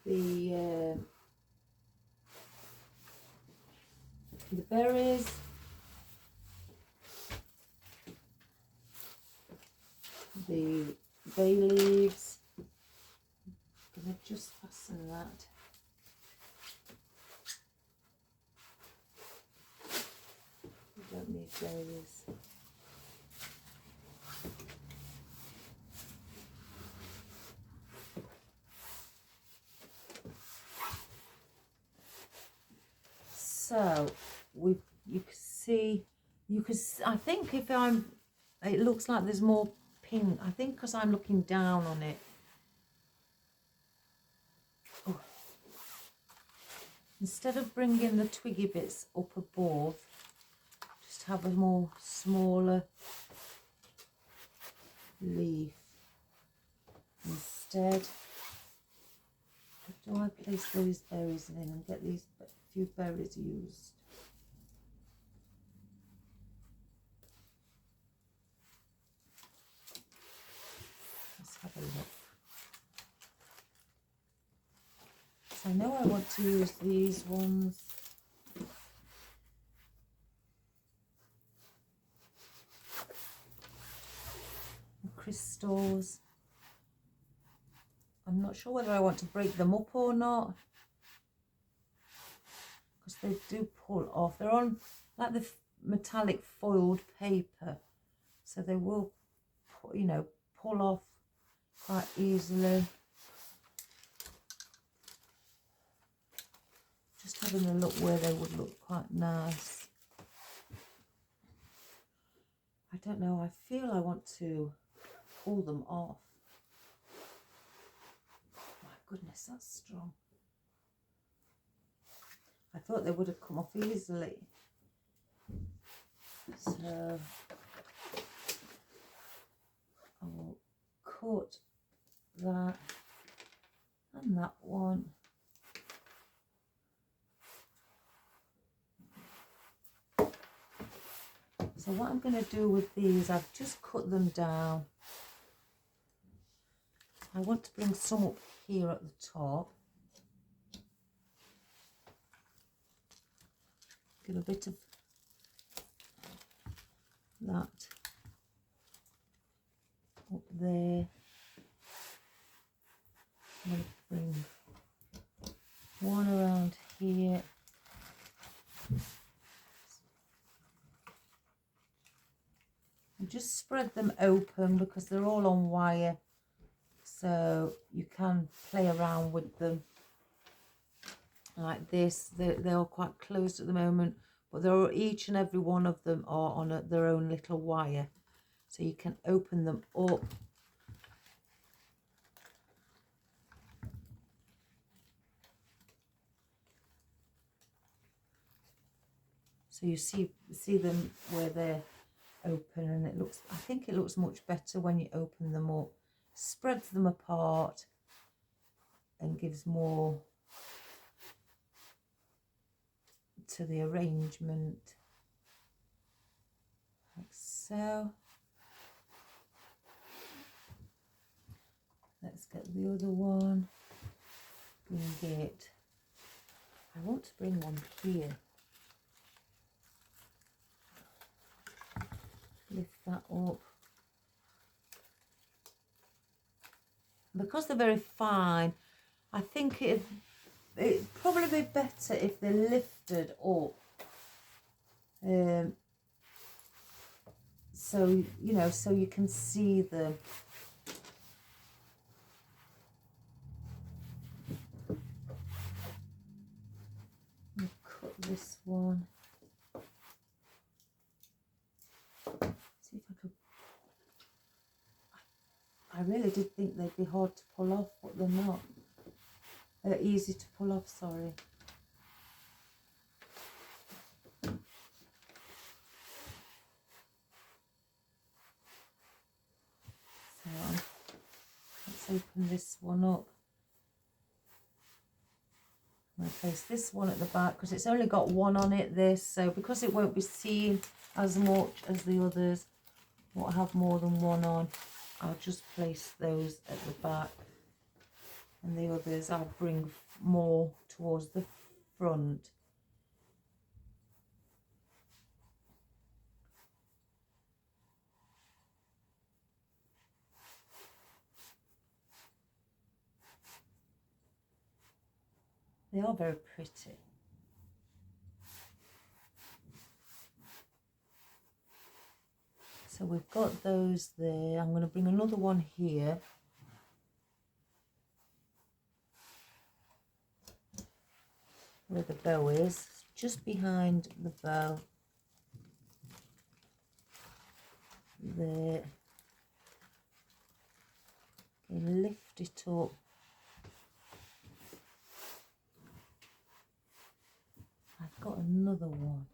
the the berries. The bay leaves. I'm going to just fasten that. We don't need berries. So you can see, I think if it looks like there's more pink. I think because I'm looking down on it. Oh. Instead of bringing the twiggy bits up above, just have a more smaller leaf instead. Do I place those berries in and get these few berries used? Let's have a look. So I know I want to use these ones. The crystals. I'm not sure whether I want to break them up or not, because they do pull off. They're on like the metallic foiled paper, so they will, you know, pull off quite easily. Just having a look where they would look quite nice. I don't know, I feel I want to pull them off. My goodness, that's strong. I thought they would have come off easily. So I will cut that and that one. So what I'm going to do with these, I've just cut them down. I want to bring some up here at the top. Get a bit of that up there. I'm going to bring one around here. And just spread them open because they're all on wire, so you can play around with them like this. They're all quite closed at the moment, but they're each and every one of them are on their own little wire, so you can open them up. So you see them where they're open, and it looks, I think it looks much better when you open them up. Spreads them apart and gives more to the arrangement, like so. Let's get the other one. Bring it. I want to bring one here. Lift that up. Because they're very fine, I think it'd probably be better if they're lifted up. So, you know, so you can see them. I'll cut this one. See if I could. I really did think they'd be hard to pull off, but they're not. They're easy to pull off, sorry. So let's open this one up. I'm going to place this one at the back because it's only got one on it, this. So because it won't be seen as much as the others, won't have more than one on, I'll just place those at the back. And the others I'll bring more towards the front. They are very pretty. So we've got those there. I'm going to bring another one here. Where the bow is, just behind the bow. There. Okay, lift it up. I've got another one.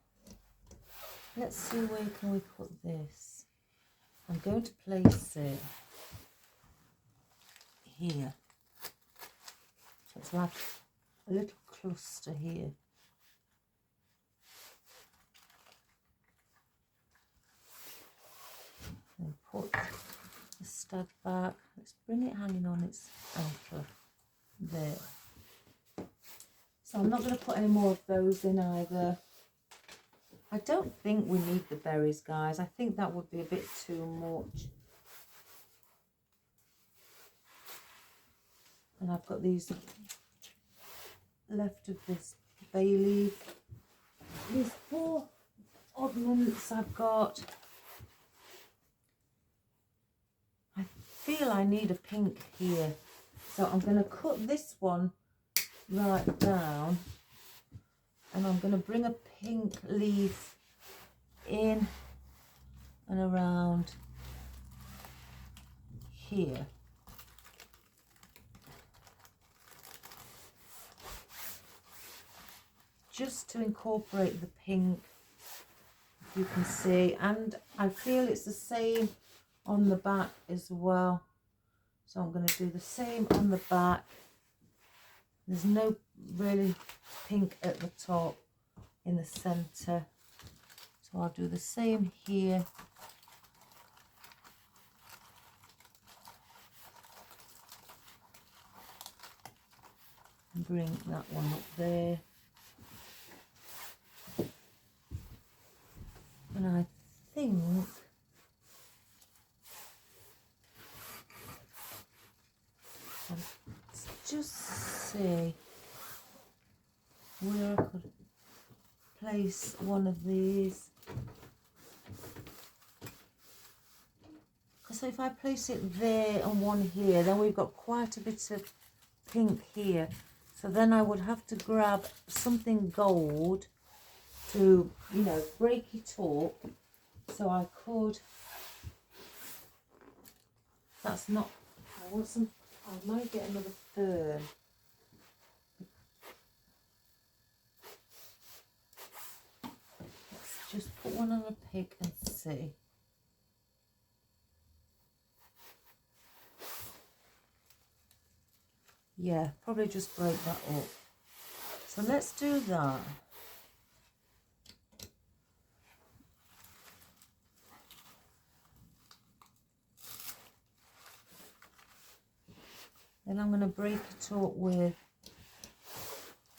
Let's see where can we put this. I'm going to place it here. So it's like a little cluster here. And put the stag back. Let's bring it hanging on its ankle. There. So I'm not going to put any more of those in either. I don't think we need the berries, guys. I think that would be a bit too much. And I've got these left of this bay leaf. These 4 oddments I've got. I feel I need a pink here. So I'm going to cut this one right down. And I'm going to bring a pink leaf in and around here. Just to incorporate the pink, if you can see. And I feel it's the same on the back as well. So I'm going to do the same on the back. There's no really pink at the top in the center, so I'll do the same here. And bring that one up there. And I think let's just see where I could place one of these. So if I place it there and one here, then we've got quite a bit of pink here. So then I would have to grab something gold to, you know, break it up. So I could, that's not, I want some, I might get another fern. Let's just put one on a pick and see. Yeah, probably just break that up. So let's do that. Then I'm going to break it up with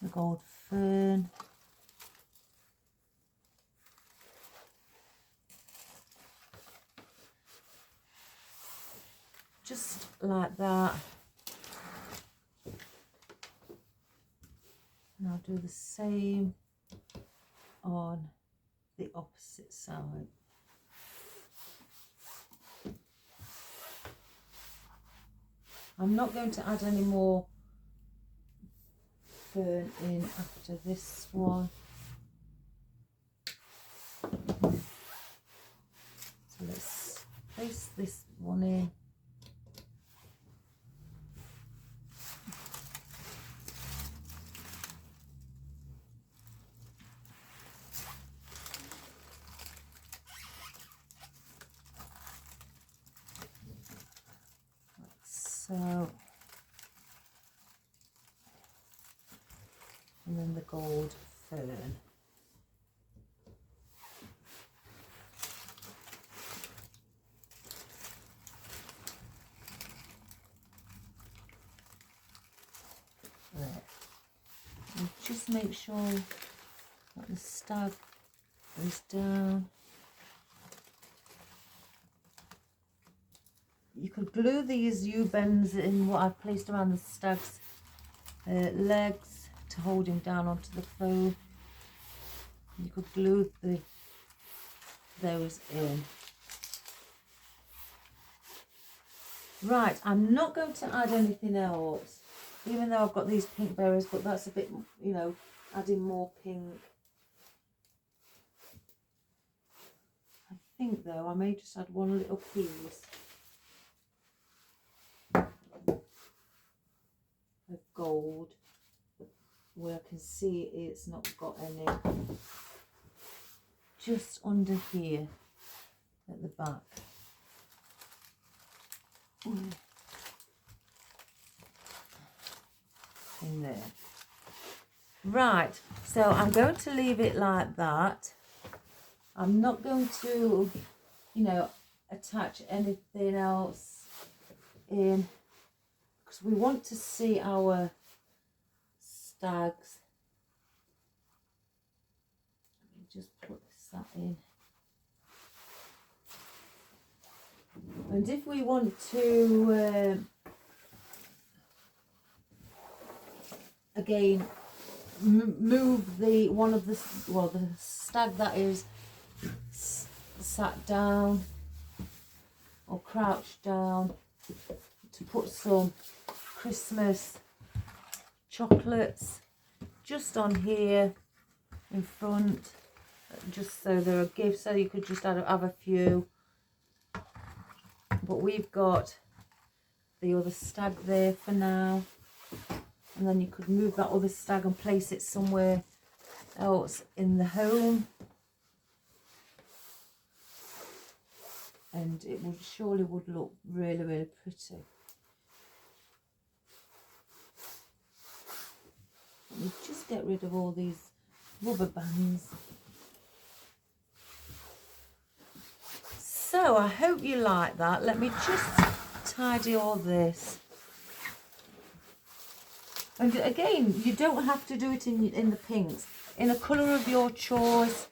the gold fern. Just like that. And I'll do the same on the opposite side. I'm not going to add any more fern in after this one. So let's place this one in. So, and then the gold fern. There. And just make sure that the stag is down. You could glue these U-bends in what I've placed around the stag's legs to hold him down onto the foam. You could glue those in. Right, I'm not going to add anything else, even though I've got these pink berries, but that's a bit, you know, adding more pink. I think, though, I may just add one little piece of gold, where I can see it's not got any, just under here at the back. In there. Right, so I'm going to leave it like that. I'm not going to, you know, attach anything else in, because we want to see our stags. Let me just put that in. And if we want to, again, move the the stag that is sat down or crouched down, to put some Christmas chocolates just on here in front, just so they're a gift, so you could just have a few. But we've got the other stag there for now, and then you could move that other stag and place it somewhere else in the home, and it would surely would look really, really pretty. Let me just get rid of all these rubber bands. So I hope you like that. Let me just tidy all this. And again, you don't have to do it in the pinks. In a colour of your choice.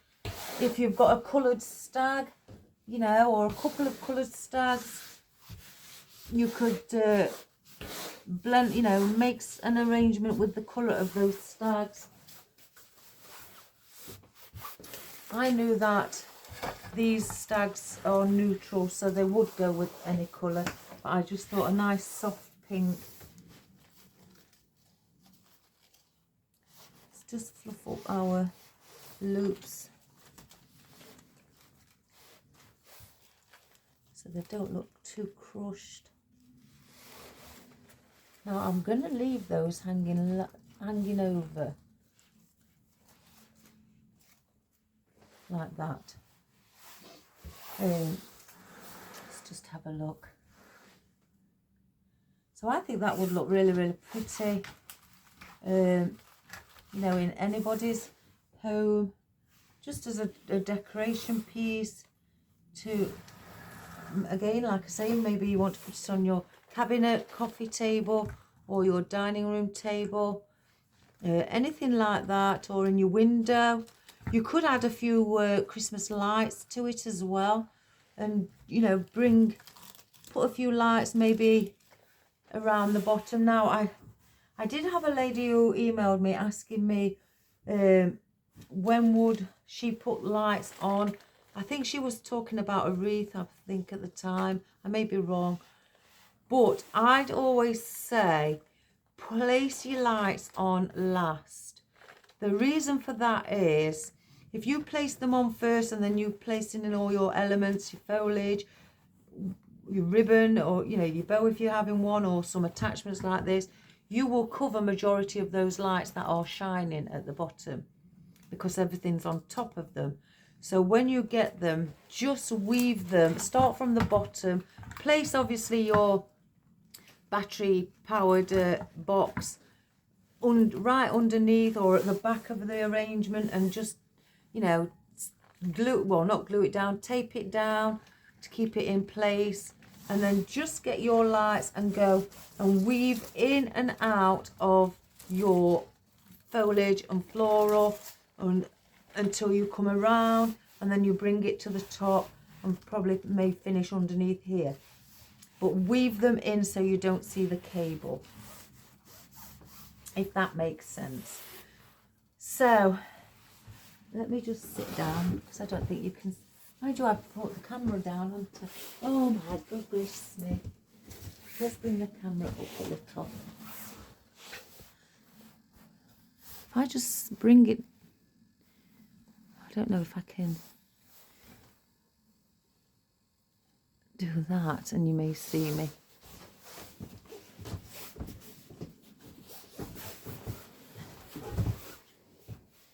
If you've got a coloured stag, you know, or a couple of coloured stags, you could blend, you know, make an arrangement with the colour of those stags. I knew that these stags are neutral, so they would go with any colour, but I just thought a nice soft pink. Let's just fluff up our loops so they don't look too crushed. Now I'm going to leave those hanging over like that. Let's just have a look. So I think that would look really, really pretty, you know, in anybody's home, just as a decoration piece. To, again, like I say, maybe you want to put it on your cabinet, coffee table, or your dining room table, anything like that, or in your window. You could add a few Christmas lights to it as well, and, you know, put a few lights maybe around the bottom. Now I did have a lady who emailed me asking me when would she put lights on. I think she was talking about a wreath, I think, at the time. I may be wrong, but I'd always say place your lights on last. The reason for that is, if you place them on first and then you place in all your elements, your foliage, your ribbon, or, you know, your bow if you're having one, or some attachments like this, you will cover majority of those lights that are shining at the bottom, because everything's on top of them. So when you get them, just weave them, start from the bottom, place obviously your battery powered box right underneath or at the back of the arrangement, and just, you know, not glue it down, tape it down to keep it in place, and then just get your lights and go and weave in and out of your foliage and floral until you come around, and then you bring it to the top and probably may finish underneath here, but weave them in so you don't see the cable. if that makes sense. So let me just sit down, because I don't think you can. Why do I put the camera down onto? Oh my goodness me. Let's bring the camera up a little. If I just bring it, I don't know if I can do that and you may see me.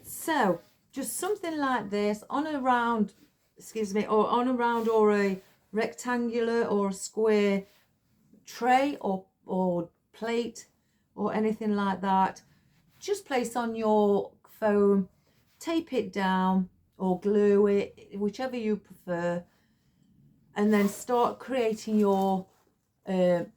So just something like this on a round, excuse me, or on a round or a rectangular or a square tray or plate or anything like that. Just place on your foam, tape it down or glue it, whichever you prefer, and then start creating your the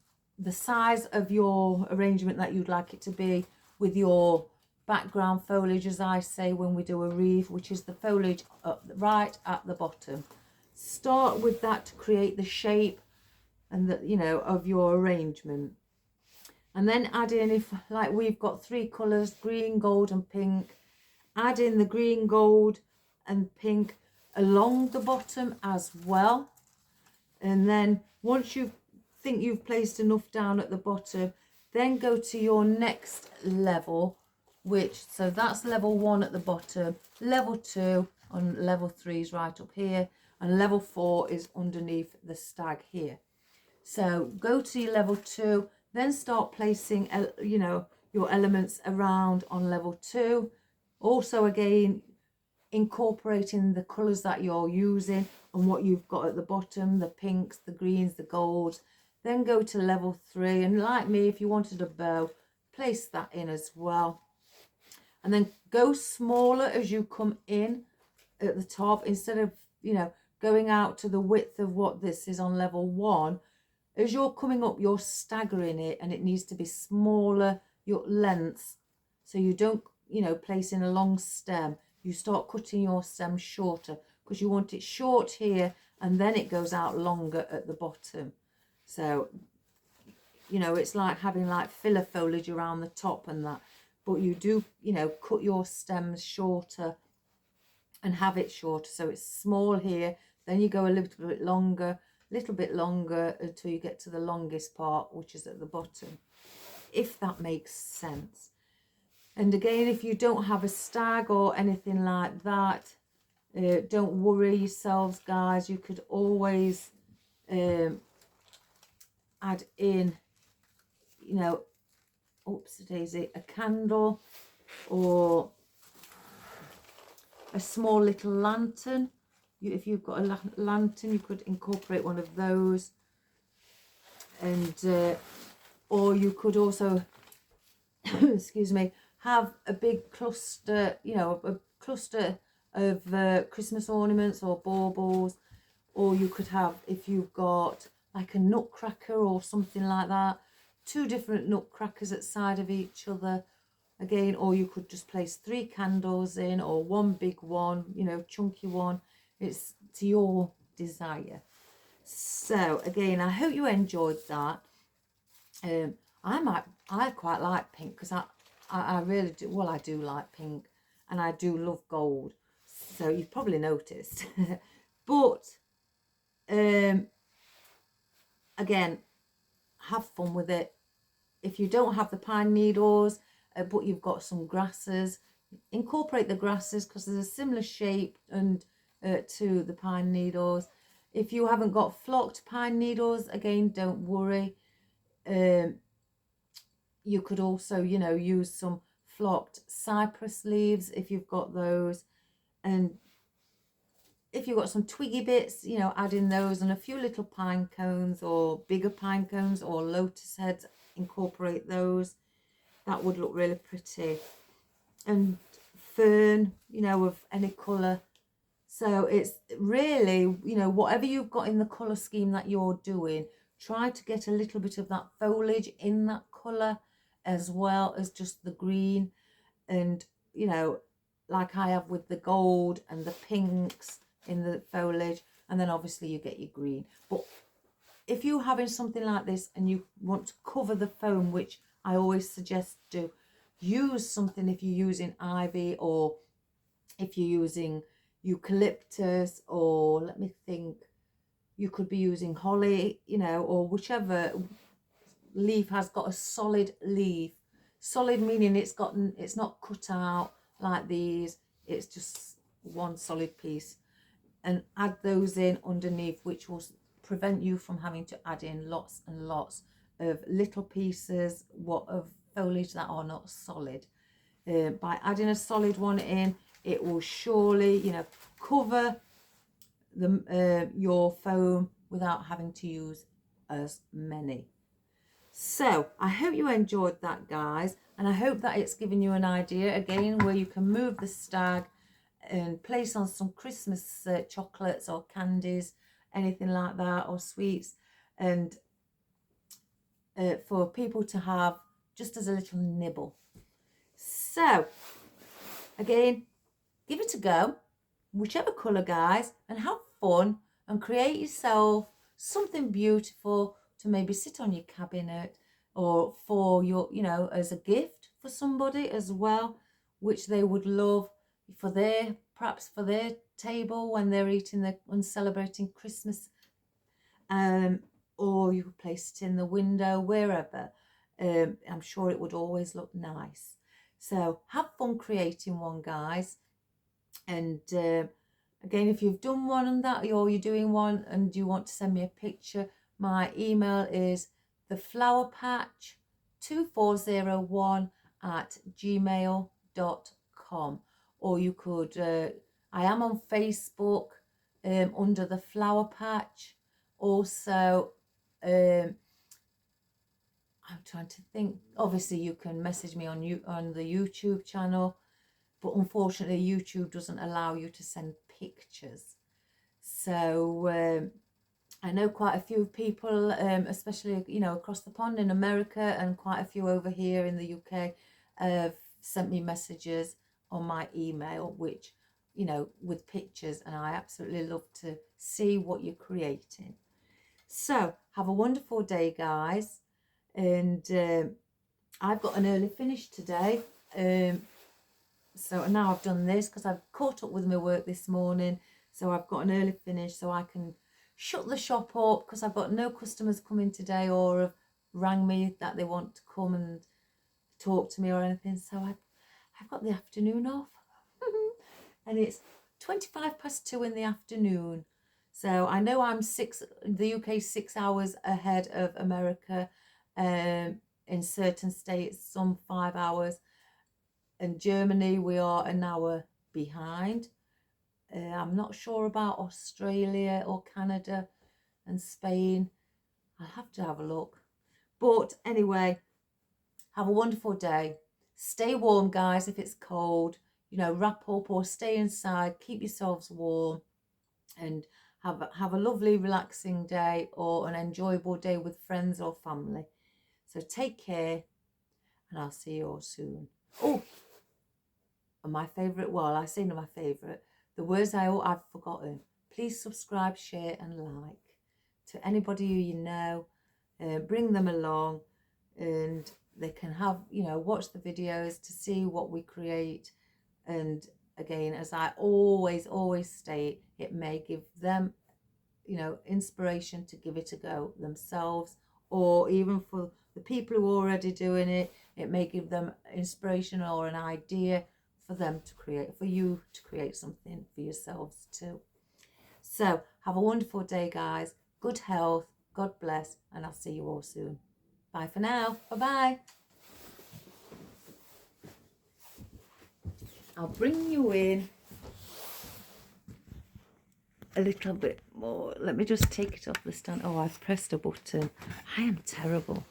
size of your arrangement that you'd like it to be with your background foliage, as I say when we do a wreath, which is the foliage up right at the bottom. Start with that to create the shape and the, you know, of your arrangement, and then add in, if like we've got 3 colors, green, gold and pink, add in the green, gold and pink along the bottom as well. And then once you think you've placed enough down at the bottom, then go to your next level, which, so that's level 1 at the bottom, level 2 on level 3 is right up here, and level 4 is underneath the stag here. So go to your level 2, then start placing, you know, your elements around on level 2. Also again, incorporating the colours that you're using and what you've got at the bottom, the pinks, the greens, the golds. Then go to level 3, and like me, if you wanted a bow, place that in as well. And then go smaller as you come in at the top, instead of, you know, going out to the width of what this is on level 1. As you're coming up, you're staggering it, and it needs to be smaller, your lengths, so you don't, you know, place in a long stem. You start cutting your stem shorter, because you want it short here and then it goes out longer at the bottom. So, you know, it's like having like filler foliage around the top and that, but you do, you know, cut your stems shorter and have it shorter, so it's small here, then you go a little bit longer until you get to the longest part, which is at the bottom, if that makes sense. And again, if you don't have a stag or anything like that, don't worry yourselves, guys. You could always add in, you know, oops daisy, a candle or a small little lantern. If you've got a lantern, you could incorporate one of those. And or you could also excuse me, have a big cluster, you know, a cluster of Christmas ornaments or baubles. Or you could have, if you've got like a nutcracker or something like that, 2 different nutcrackers at side of each other again. Or you could just place 3 candles in, or 1 big one, you know, chunky one. It's to your desire. So again, I hope you enjoyed that. I quite like pink, because I really do. Well, I do like pink, and I do love gold, so you've probably noticed. But again, have fun with it. If you don't have the pine needles, but you've got some grasses, incorporate the grasses, because there's a similar shape and to the pine needles. If you haven't got flocked pine needles, again, don't worry. You could also, you know, use some flocked cypress leaves if you've got those. And if you've got some twiggy bits, you know, add in those, and a few little pine cones or bigger pine cones or lotus heads, incorporate those. That would look really pretty. And fern, you know, of any colour. So it's really, you know, whatever you've got in the colour scheme that you're doing, try to get a little bit of that foliage in that colour, as well as just the green. And, you know, like I have with the gold and the pinks in the foliage, and then obviously you get your green. But if you're having something like this and you want to cover the foam, which I always suggest do, use something if you're using ivy, or if you're using eucalyptus, or let me think, you could be using holly, you know, or whichever leaf has got a solid leaf. Solid meaning it's not cut out like these, it's just one solid piece. And add those in underneath, which will prevent you from having to add in lots and lots of little pieces of foliage that are not solid. By adding a solid one in, it will surely, you know, cover your foam without having to use as many. So I hope you enjoyed that, guys, and I hope that it's given you an idea again where you can move the stag and place on some Christmas chocolates or candies, anything like that, or sweets, and for people to have just as a little nibble. So again, give it a go, whichever colour, guys, and have fun and create yourself something beautiful to maybe sit on your cabinet, or for your, you know, as a gift for somebody as well, which they would love for their, perhaps for their table when they're eating and celebrating Christmas. Or you could place it in the window, wherever. I'm sure it would always look nice. So have fun creating one, guys. And again, if you've done one on that, or you're doing one and you want to send me a picture, my email is theflowerpatch2401@gmail.com. Or you could, I am on Facebook under the Flower Patch. Also, I'm trying to think, obviously you can message me on the YouTube channel, but unfortunately YouTube doesn't allow you to send pictures. So I know quite a few people, especially, you know, across the pond in America, and quite a few over here in the UK, have sent me messages on my email, which, you know, with pictures, and I absolutely love to see what you're creating. So have a wonderful day, guys, and I've got an early finish today. So now I've done this because I've caught up with my work this morning, so I've got an early finish so I can shut the shop up, because I've got no customers coming today or have rang me that they want to come and talk to me or anything. So I've got the afternoon off and it's 2:25 in the afternoon. So I know I'm the UK 6 hours ahead of America, in certain states, some 5 hours. In Germany, we are an hour behind. I'm not sure about Australia or Canada and Spain. I'll have to have a look. But anyway, have a wonderful day. Stay warm, guys, if it's cold. You know, wrap up or stay inside. Keep yourselves warm and have a lovely, relaxing day, or an enjoyable day with friends or family. So take care, and I'll see you all soon. Oh, and my favourite, well, I say my favourite, the words I've forgotten. Please subscribe, share and like to anybody who you know. Bring them along and they can have, you know, watch the videos to see what we create. And again, as I always state, it may give them, you know, inspiration to give it a go themselves, or even for the people who are already doing it, it may give them inspiration or an idea for them to create, for you to create something for yourselves too. So have a wonderful day, guys. Good health, God bless, and I'll see you all soon. Bye for now. Bye-bye. I'll bring you in a little bit more. Let me just take it off the stand. Oh, I've pressed a button. I am terrible.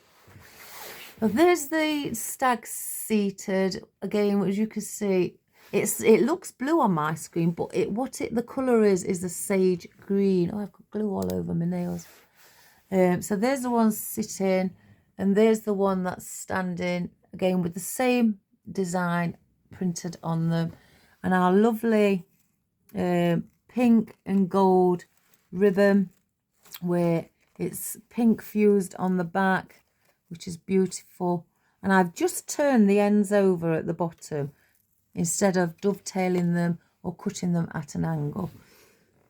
Well, there's the stag seated. Again, as you can see, it looks blue on my screen, but the colour is the sage green. Oh, I've got glue all over my nails. So there's the one sitting, and there's the one that's standing, again with the same design printed on them, and our lovely pink and gold ribbon where it's pink fused on the back, which is beautiful, And I've just turned the ends over at the bottom instead of dovetailing them or cutting them at an angle.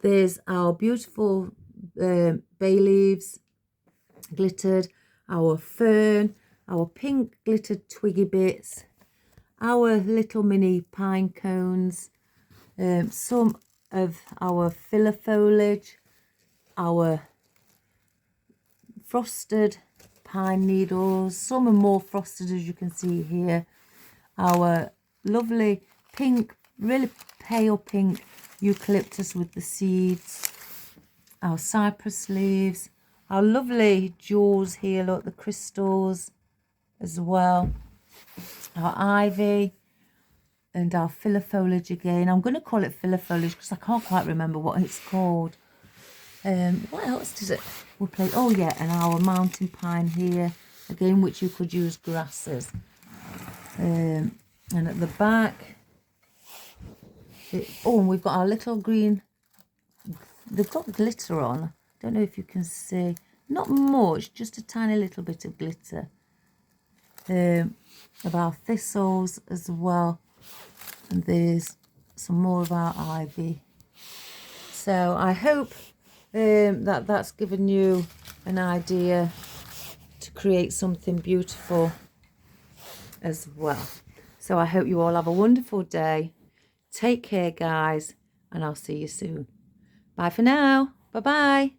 There's our beautiful bay leaves glittered, our fern, our pink glittered twiggy bits, our little mini pine cones, some of our filler foliage, our frosted pine needles, some are more frosted as you can see here, our lovely pink, really pale pink eucalyptus with the seeds, our cypress leaves, our lovely jewels here, look, the crystals as well, our ivy, and our filler foliage again. I'm going to call it filler foliage because I can't quite remember what it's called. What else does it? We'll play. Oh yeah, and our mountain pine here again, which you could use grasses. And at the back, and we've got our little green. They've got glitter on. Don't know if you can see. Not much, just a tiny little bit of glitter. Of our thistles as well. And there's some more of our ivy. So I hope that's given you an idea to create something beautiful as well. So I hope you all have a wonderful day. Take care, guys, and I'll see you soon. Bye for now. Bye-bye.